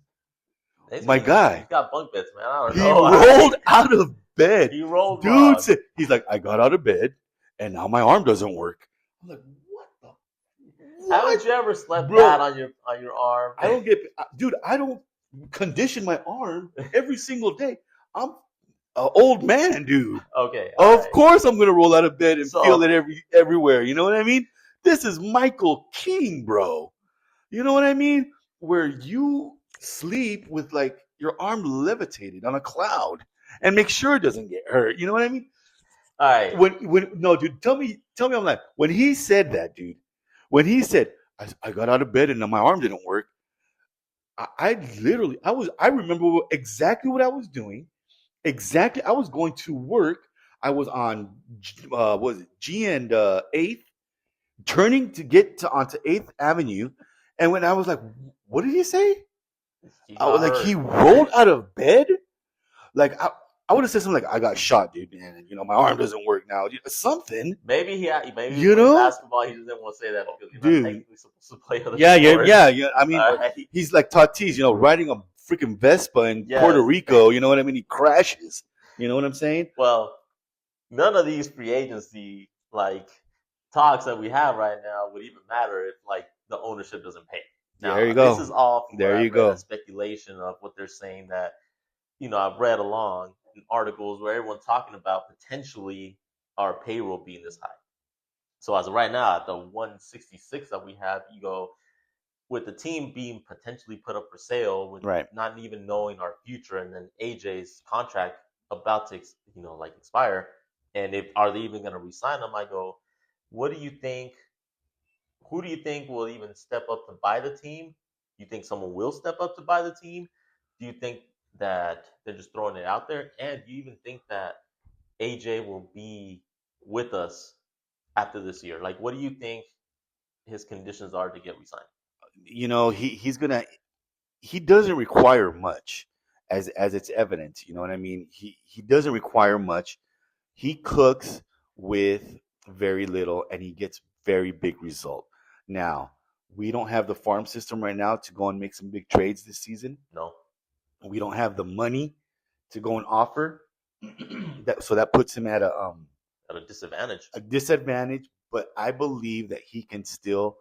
He's My guy. He's got bunk beds, man. I don't He know. rolled out of bed. He rolled Dude wrong. said, he's like, I got out of bed and now my arm doesn't work. I'm like, what the? Haven't you ever slept Bro, bad on your arm? I don't get, dude, I don't condition my arm every single day. I'm an old man, dude. Okay. Of course I'm gonna roll out of bed and So- feel it everywhere. You know what I mean? This is Michael King, bro. You know what I mean? Where you sleep with like your arm levitated on a cloud and make sure it doesn't get hurt. You know what I mean? All right. When no, dude, tell me I'm like when he said that, dude. When he said I got out of bed and my arm didn't work, I literally I remember exactly what I was doing. Exactly, I was going to work. I was on was it G and 8th, turning to get to onto 8th Avenue, and when I was like, "What did he say?" I was like, "He rolled out of bed." Like I would have said something like, "I got shot, dude, and my arm doesn't work now." Something. Maybe maybe You know? basketball. He didn't want to say that because you're Dude. not technically supposed to play other Yeah. sports. I mean, Right. he's like Tatis, riding a freaking Vespa in Yes. Puerto Rico. You know what I mean? He crashes. You know what I'm saying? Well, none of these free agency talks that we have right now would even matter if the ownership doesn't pay. Now, There you go. This is all from There what you I've go. read, speculation of what they're saying that I've read along in articles where everyone's talking about potentially our payroll being this high. So as of right now, at the 166 that we have, you go with the team being potentially put up for sale, with Right. not even knowing our future, and then AJ's contract about to expire, and are they even going to resign him? I go, what do you think? Who do you think will even step up to buy the team? Do you think someone will step up to buy the team? Do you think that they're just throwing it out there? And do you even think that AJ will be with us after this year? What do you think his conditions are to get re-signed? He doesn't require much, as it's evident. You know what I mean? He doesn't require much. He cooks with very little, and he gets very big result. Now we don't have the farm system right now to go and make some big trades this season. No. We don't have the money to go and offer. So that puts him at a disadvantage. But I believe that he can still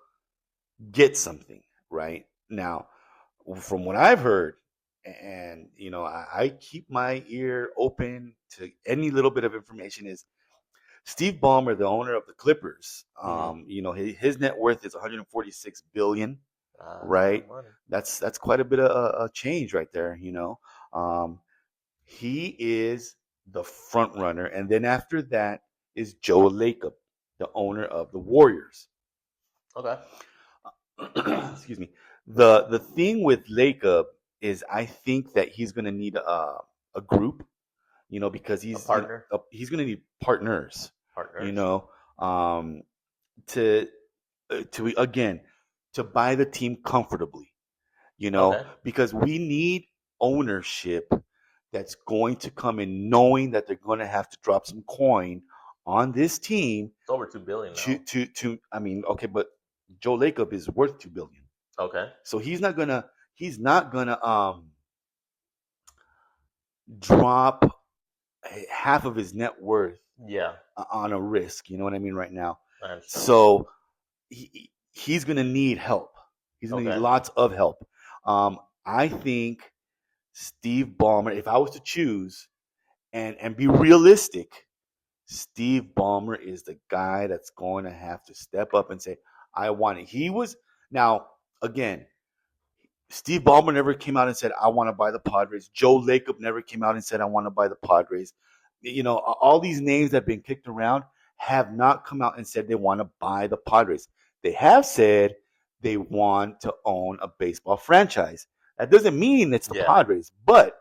get something right now. From what I've heard, and I keep my ear open to any little bit of information, is Steve Ballmer, the owner of the Clippers. His net worth is 146 billion. Right, that's quite a bit of a change right there. He is the front runner, and then after that is Joe Lacob, the owner of the Warriors. Okay. Excuse me. The thing with Lacob is I think that he's going to need a group, because he's a partner. He's going to need partners. To buy the team comfortably, Okay. because we need ownership that's going to come in knowing that they're going to have to drop some coin on this team. It's over $2 billion now. I mean, okay, but Joe Lacob is worth $2 billion. Okay. So he's not gonna drop half of his net worth Yeah, on a risk. You know what I mean? Right now, I understand. so he's going to need help. He's going to need Okay. lots of help. I think Steve Ballmer, if I was to choose and be realistic, Steve Ballmer is the guy that's going to have to step up and say, I want it. He was, now, again, Steve Ballmer never came out and said, I want to buy the Padres. Joe Lacob never came out and said, I want to buy the Padres. You know, all these names that have been kicked around have not come out and said they want to buy the Padres. They have said they want to own a baseball franchise. That doesn't mean it's the Yeah. Padres, but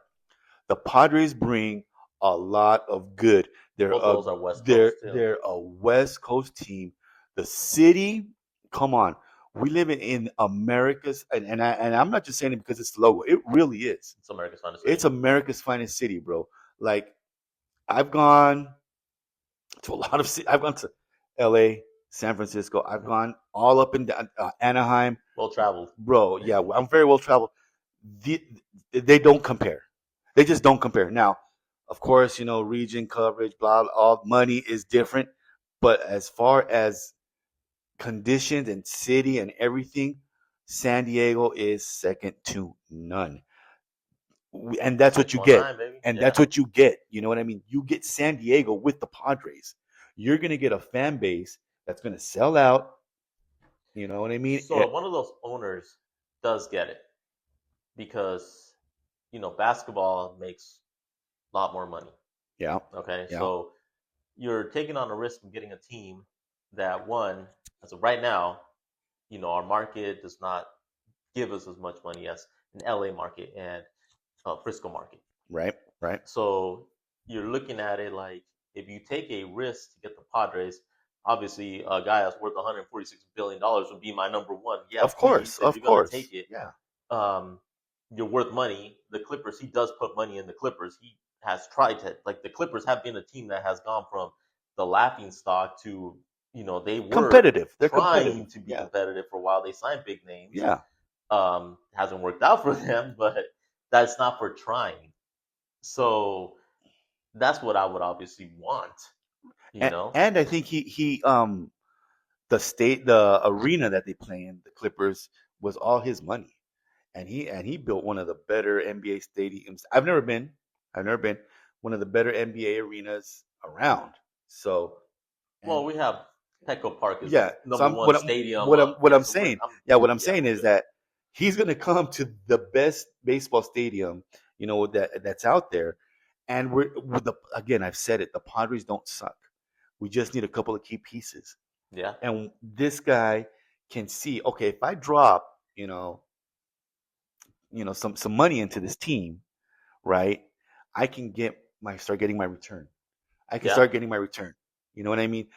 the Padres bring a lot of good. They're Both of a those are West Coast too. they're a West Coast team. The city, come on, we live in America's, and I'm not just saying it because it's the logo. It really is. It's America's finest city. It's America's finest city, bro. Like I've gone to a lot of I've gone to L.A., San Francisco. I've gone all up and down Anaheim. Well traveled. Bro, yeah, I'm very well traveled. The, they don't compare. They just don't compare. Now, of course, you know, region coverage, blah, all money is different. But as far as conditions and city and everything, San Diego is second to none. And that's what you get. 619, baby. And Yeah. that's what you get. You know what I mean? You get San Diego with the Padres. You're going to get a fan base that's going to sell out. You know what I mean? So one of those owners does get it because basketball makes a lot more money. Yeah. Okay, Yeah. so you're taking on a risk of getting a team that one, as of right now, our market does not give us as much money as an LA market and Frisco market. Right. Right. So you're looking at it like if you take a risk to get the Padres, obviously a guy that's worth 146 billion dollars would be my number one. Yeah, Of please, course. if Of you're gonna course. take it, Yeah. um, you're worth money. The Clippers, he does put money in the Clippers. He has tried to, like, the Clippers have been a team that has gone from the laughing stock to, they were Competitive. They're trying competitive. to be Yeah. competitive for a while. They signed big names. Yeah. Hasn't worked out for them, but that's not for trying. So that's what I would obviously want, you know? And I think the arena that they play in, the Clippers, was all his money. And he built one of the better NBA stadiums. I've never been one of the better NBA arenas around. So, Well, and we have Petco Park is yeah, so number one stadium. what Yeah, I'm so we're, saying, yeah, what I'm yeah, saying we're is good. that he's going to come to the best baseball stadium, that's out there. And again, I've said it, the Padres don't suck. We just need a couple of key pieces. Yeah, And this guy can see, okay, if I drop, some money into this team, right? I can start getting my return. I can yeah. start getting my return. You know what I mean?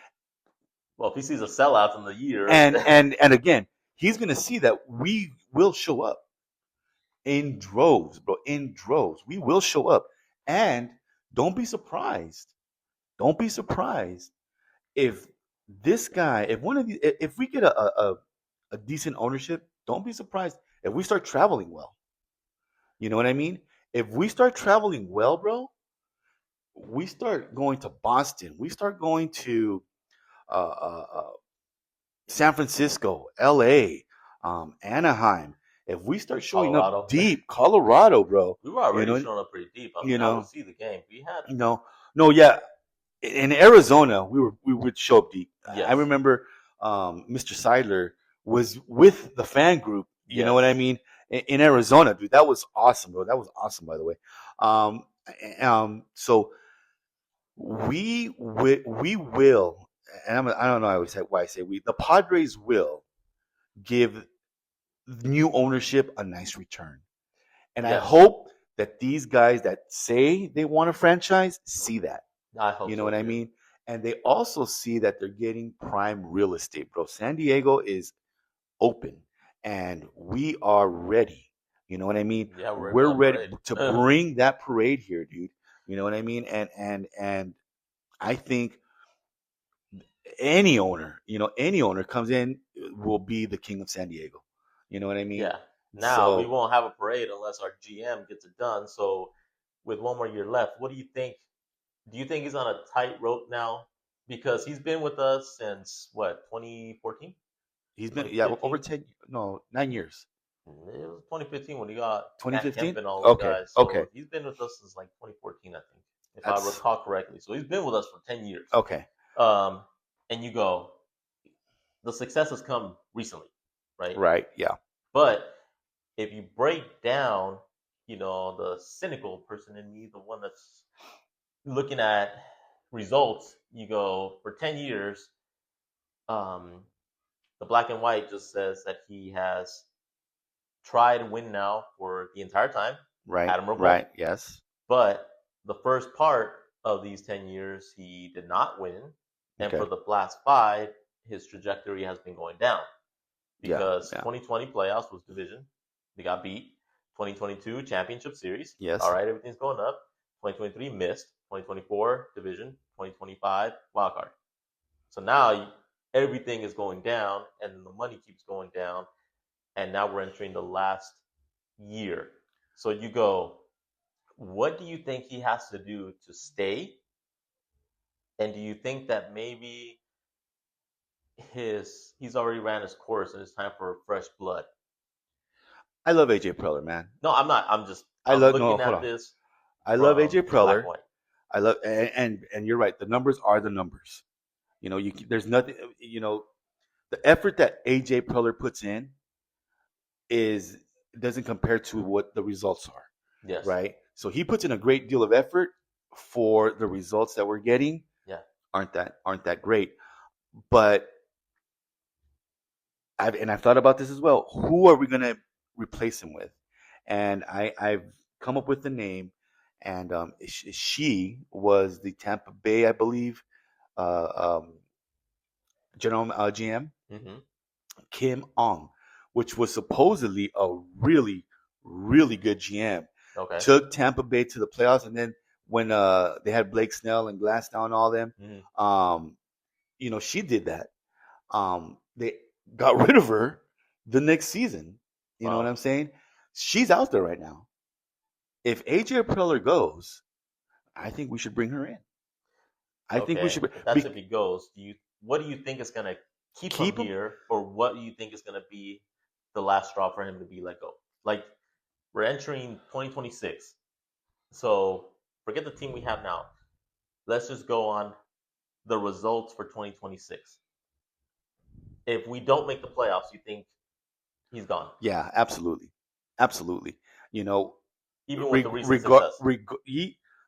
Well, if he sees a sellout in the year, And again, he's gonna see that we will show up in droves, bro. In droves, we will show up. And don't be surprised. Don't be surprised if this guy, if one of these, if we get a decent ownership, don't be surprised if we start traveling well. You know what I mean? If we start traveling well, bro, we start going to Boston. We start going to uh, uh, uh, San Francisco, L.A., Anaheim. If we start showing up Colorado. deep, Colorado, bro, We were already showing up pretty deep. I you mean, I would know, see the game. We had no, yeah. In Arizona, we would show up deep. I yes, remember Mr. Seidler was with the fan group. You know what I yes, mean? In Arizona, dude, that was awesome, bro. That was awesome, by the way. Um, so we will, and I don't know. I always say why I say we. The Padres will give new ownership a nice return, and I yes. hope that these guys that say they want a franchise see that. I hope You know so what I too. mean? And they also see that they're getting prime real estate, bro. San Diego is open, and we are ready. You know what I mean? Yeah, we're We're gonna ready parade. to bring that parade here, dude. You know what I mean? And I think any owner comes in will be the king of San Diego. You know what I mean? Yeah. Now we So won't have a parade unless our GM gets it done. So with one more year left, what do you think? Do you think he's on a tightrope now? Because he's been with us since what, 2014, He's been, yeah, over 2015? 10, no, 9 years. It was 2015 when he got Matt Kemp 2015. and all those Okay, guys. okay, So he's been with us since like 2014, I think, if I that's recall correctly. So he's been with us for 10 years. okay. Um, and you go, the success has come recently, right? Right, yeah, But if you break down, the cynical person in me, the one that's looking at results, you go, for 10 years, um, the black and white just says that he has tried to win now for the entire time, right, admirable. right, yes, But the first part of these 10 years, he did not win. And okay, for the last five, his trajectory has been going down yeah, because yeah, 2020 playoffs was division. They got beat. 2022 championship series. All yes. right, everything's going up. 2023 missed. 2024 division. 2025 wild card. So now everything is going down and the money keeps going down. And now we're entering the last year. So you go, what do you think he has to do to stay? And do you think that maybe he's already ran his course and it's time for fresh blood? I love AJ Preller, man. No, I'm not. I I'm love no, looking hold at on. this I love from AJ black Preller. and white. I love and you're right. The numbers are the numbers. There's nothing. The effort that AJ Preller puts in is doesn't compare to what the results are, Yes. right? So he puts in a great deal of effort for the results that we're getting Yeah. aren't that great. But I've thought about this as well. Who are we gonna replace him with? And I've come up with the name, and she was the Tampa Bay, I believe, um, general GM Mm-hmm. Kim Ong, which was supposedly a really really good GM. Okay. Took Tampa Bay to the playoffs, and then when they had Blake Snell and Glassdown and all them, Mm-hmm. she did that. They got rid of her the next season. You know what Wow. I'm saying? She's out there right now. If AJ Preller goes, I think we should bring her in. I think we Okay. should If that's if he goes, what do you think is gonna keep him keep him. here, or what do you think is gonna be the last straw for him to be let go? Like, we're entering 2026, so forget the team we have now. Let's just go on the results for 2026. If we don't make the playoffs, you think he's gone, Yeah, absolutely, absolutely. You know, even with the reg- recent regard, success?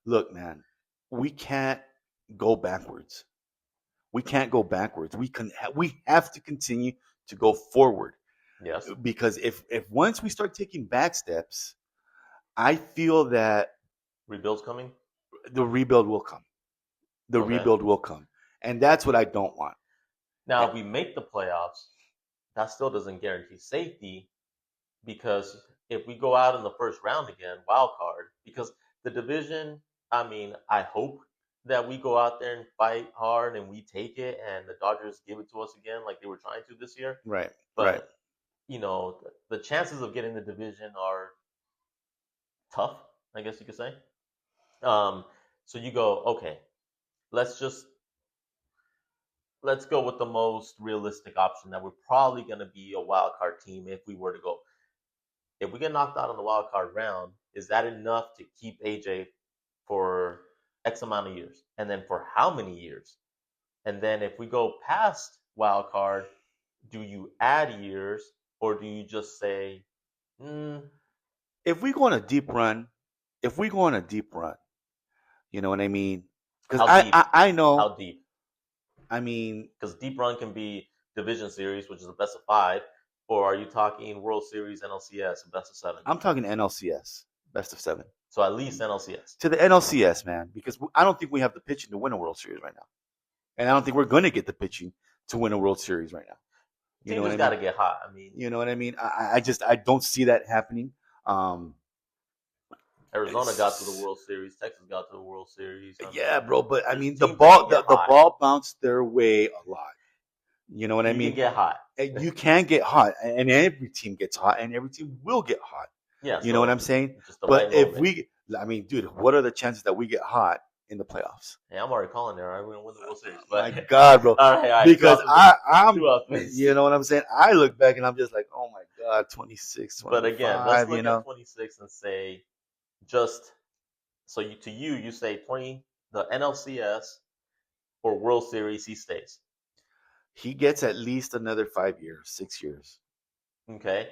look, man, we can't go backwards. We can't go backwards. We have to continue to go forward Yes. because if once we start taking back steps, I feel that Rebuild's coming. the rebuild will come. The Okay. rebuild will come, and that's what I don't want. Now, Eh, if we make the playoffs, that still doesn't guarantee safety because if we go out in the first round again, wild card, because the division, I mean, I hope that we go out there and fight hard and we take it and the Dodgers give it to us again like they were trying to this year. Right, right. But, the chances of getting the division are tough, I guess you could say. Um, so you go, okay, let's just let's go with the most realistic option that we're probably going to be a wild card team if we were to go. If we get knocked out in the wild card round, is that enough to keep AJ for X amount of years? And then for how many years? And then if we go past wild card, do you add years or do you just say, mm, If we go on a deep run, if we go on a deep run, you know what I mean? Because how I, deep? I I know. How deep? I mean, Because deep run can be division series, which is a best of five, or are you talking World Series, NLCS, a best of seven? I'm talking NLCS, best of seven. So at least NLCS. To the NLCS, man, because I don't think we have the pitching to win a World Series right now, and I don't think we're going to get the pitching to win a World Series right now. You know Team what just I got mean? to get hot. I mean, You know what I mean? I don't see that happening. Um, Arizona got to the World Series. Texas got to the World Series. I yeah, mean, bro, but I there's mean the teams that ball can the, get the hot. ball bounced their way a lot. You know what I You can mean? get hot. You can get hot, and every team gets hot, and every team will get hot. Yeah, You know what so I'm saying? just the right But if moment. we, I mean, dude, what are the chances that we get hot in the playoffs. Hey, I'm already calling there. We're gonna win the World Series. My But God, bro. all right, too Because optimistic. I'm, Too optimistic. you know what I'm saying? I look back and I'm just like, oh my God, 26, But again, let's 25, you look at know? 26 and say just so you say 20 the NLCS or World Series he stays. He gets at least another 5 years, 6 years. Okay,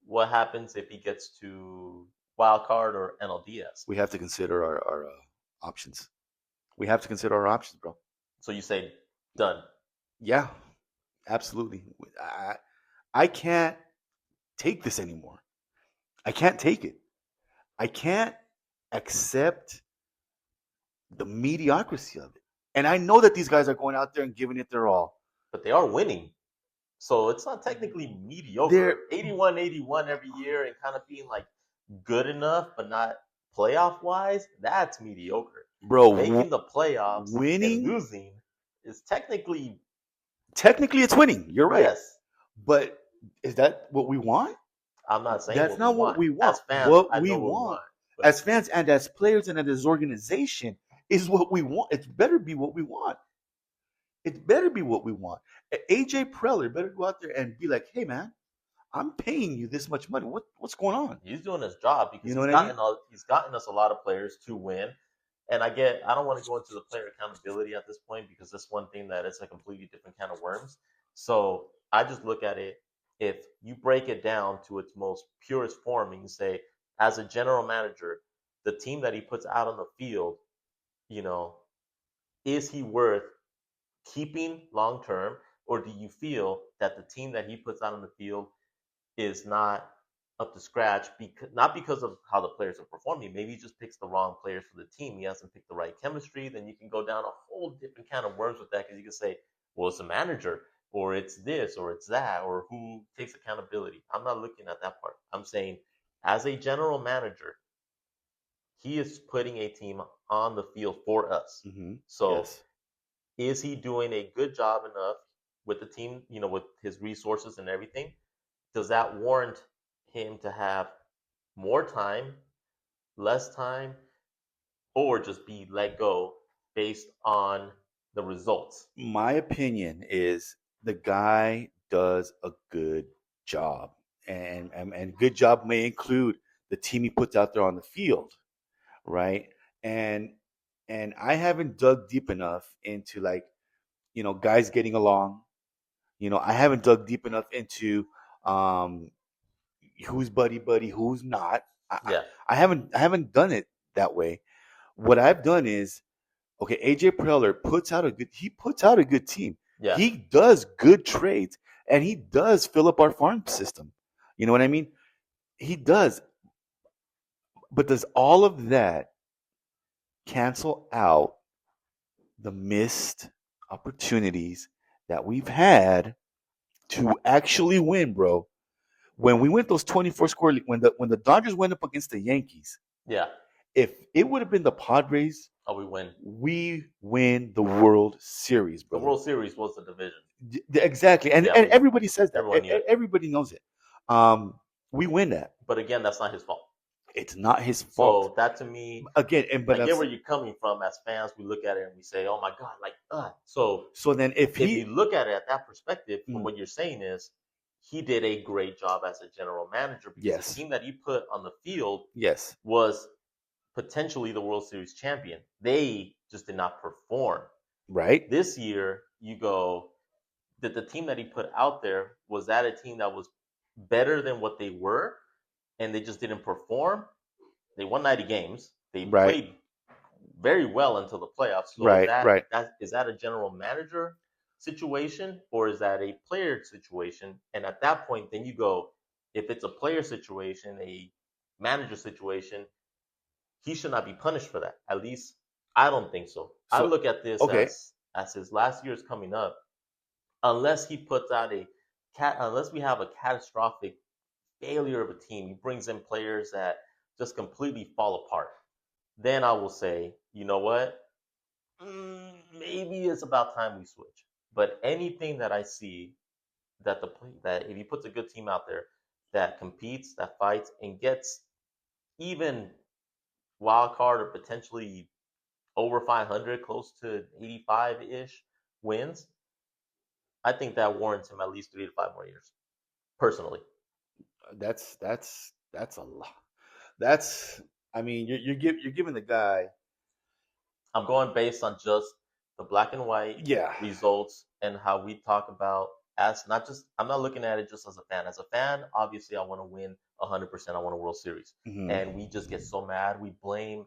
what happens if he gets to wild card or NLDS? We have to consider our options. We have to consider our options, bro. So you say done. Yeah, absolutely. I can't take this anymore. I can't take it. I can't accept the mediocrity of it. And I know that these guys are going out there and giving it their all. But they are winning. So it's not technically mediocre. They're 81-81 every year and kind of being like good enough, but not playoff wise. That's mediocre. bro Making the playoffs and winning. losing is technically Technically, it's winning. You're right. yes. But is that what we want? I'm not saying That's what not we what want. we want. As fans, What I we know what we want want. But as fans and as players and as organization is what we want. It better be what we want. It better be what we want. AJ Preller better go out there and be like, "Hey, man, I'm paying you this much money. What's going on?" he's doing his job because You know what I mean? he's gotten us a lot of players to win. And I don't want to go into the player accountability at this point because that's one thing that it's a completely different kind of worms. So I just look at it, if you break it down to its most purest form and you say, as a general manager, the team that he puts out on the field, you know, is he worth keeping long term, or do you feel that the team that he puts out on the field is not up to scratch, because not because of how the players are performing. Maybe he just picks the wrong players for the team. He hasn't picked the right chemistry. Then you can go down a whole different kind of worms with that because you can say, well, it's a manager, or it's this, or it's that, or who takes accountability. I'm not looking at that part. I'm saying, as a general manager, he is putting a team on the field for us. Mm-hmm. So Yes. is he doing a good job enough with the team, with his resources and everything? Does that warrant him to have more time, less time, or just be let go based on the results? My opinion is the guy does a good job, and good job may include the team he puts out there on the field, right? And and I haven't dug deep enough into, like, guys getting along. I haven't dug deep enough into um who's buddy, who's not. Yeah, I haven't done it that way. What I've done is, okay, AJ Preller puts out a good team. yeah. He does good trades, and he does fill up our farm system. You know what I mean? He does. But does all of that cancel out the missed opportunities that we've had to actually win, bro? When we went those 24 score, when the Dodgers went up against the Yankees, Yeah. if it would have been the Padres, Oh, we win. we win the World Series, The brother. World Series was the division. Exactly, and Yeah, everybody says that. everyone knew it. Everybody knows it. We win that. But again, that's not his fault. It's not his fault. So that to me, Again, but I get where you're coming from. As fans, we look at it and we say, "Oh my God!" Like, So then if if you look at it at that perspective, from Mm. what you're saying is, he did a great job as a general manager because Yes. the team that he put on the field yes, was potentially the World Series champion. They just did not perform. right, This year, you go, that the team that he put out there, was that a team that was better than what they were and they just didn't perform? They won 90 games. They Right. played very well until the playoffs. So Right, right. is that a general manager situation or is that a player situation? And at that point, then you go, if it's a player situation, a manager situation, he should not be punished for that. At least I don't think so. I So- look at this okay. as his last year is coming up, unless he puts out unless we have a catastrophic failure of a team, he brings in players that just completely fall apart. Then I will say, you know what? Maybe it's about time we switch. But anything that I see that if he puts a good team out there that competes, that fights, and gets even wild card or potentially over 500, close to 85-ish wins, I think that warrants him at least 3 to 5 more years, personally. That's a lot. That's I mean you're giving the guy. I'm going based on just the black and white Yeah. results and how we talk about as not just. I'm not looking at it just as a fan. As a fan, obviously, I want to win 100%. I want a World Series, and we just get so mad. We blame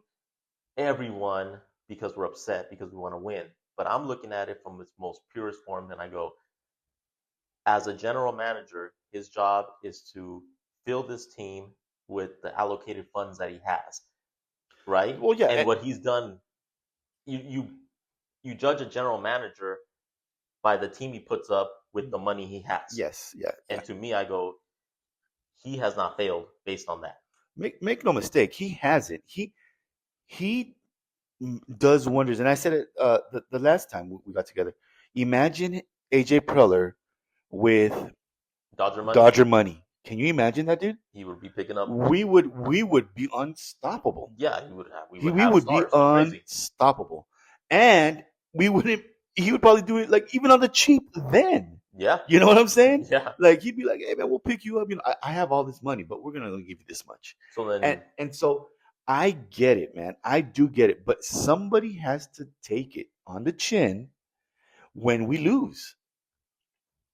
everyone because we're upset because we want to win. But I'm looking at it from its most purest form, and I go, as a general manager, his job is to fill this team with the allocated funds that he has, right? Well, yeah, and what he's done, you judge a general manager by the team he puts up with the money he has. Yes, yeah. And to me, I go, he has not failed based on that. Make no mistake, he hasn't. He does wonders, and I said it the last time we got together. Imagine AJ Preller with Dodger money. Can you imagine that, dude? He would be picking up. We would be unstoppable. Yeah, he would have. We would be unstoppable, and we wouldn't. He would probably do it like even on the cheap then. Yeah, you know what I'm saying? Yeah, like he'd be like, "Hey man, we'll pick you up. You know, I have all this money, but we're gonna give you this much." So then, and so I get it, man. I do get it, but somebody has to take it on the chin when we lose.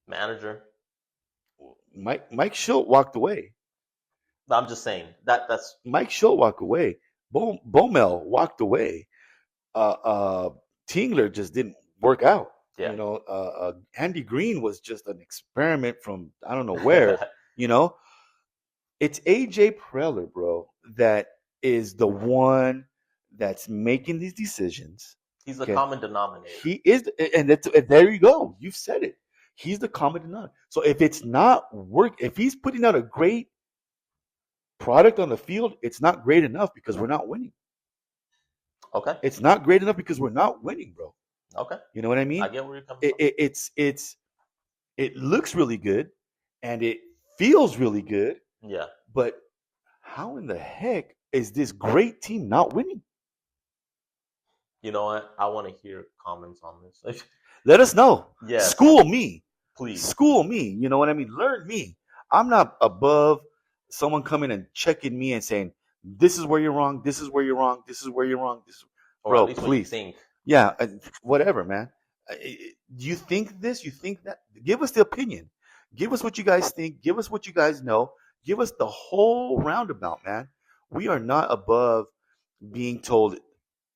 Manager Mike Schultz walked away. I'm just saying that's Mike Schultz walked away. Bomel walked away. Tingler just didn't work out. Yeah. You know, Andy Green was just an experiment from I don't know where. You know, it's AJ Preller, bro, that is the one that's making these decisions. He's the common denominator. He is, and there you go. You've said it. He's the common denominator. So if it's not if he's putting out a great product on the field, it's not great enough because we're not winning. Okay. It's not great enough because we're not winning, bro. Okay. You know what I mean? I get where you're coming from. It looks really good and it feels really good. Yeah. But how in the heck is this great team not winning? You know what? I want to hear comments on this. Let us know. Yeah. School me. Please. School me. You know what I mean? Learn me. I'm not above someone coming and checking me and saying, this is where you're wrong. This is where you're wrong. This is where you're wrong. Bro, please. Think. Yeah. Whatever, man. Do you think this? You think that? Give us the opinion. Give us what you guys think. Give us what you guys know. Give us the whole roundabout, man. We are not above being told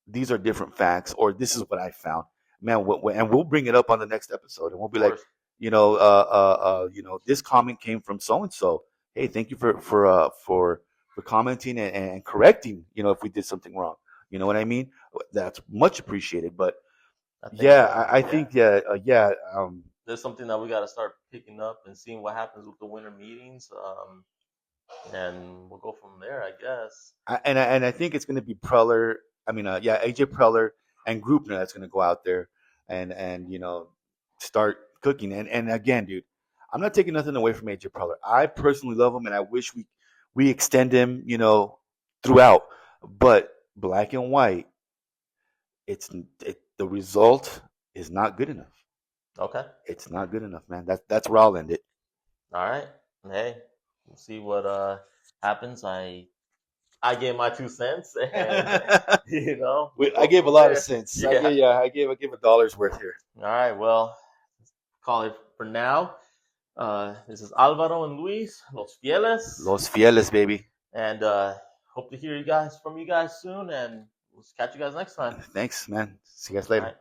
these are different facts or this is what I found, man. And we'll bring it up on the next episode, and we'll be like, you know, this comment came from so and so. Hey, thank you for commenting and correcting. You know, if we did something wrong, you know what I mean. That's much appreciated. But I think there's something that we got to start picking up and seeing what happens with the winter meetings. And we'll go from there, I guess. And I think it's going to be Preller. I mean, AJ Preller and Grupner that's going to go out there and you know start cooking. And again, dude, I'm not taking nothing away from AJ Preller. I personally love him, and I wish we extend him, you know, throughout. But black and white, the result is not good enough. Okay, it's not good enough, man. That's where I'll end it. All right. Hey, we'll see what happens. I gave my 2 cents, and you know, I gave a lot of cents. Yeah. I gave $1 worth here. All right, well, call it for now. This is Alvaro and Luis, Los Fieles, baby. And hope to hear from you guys soon, and we'll catch you guys next time. Thanks, man. See you guys later.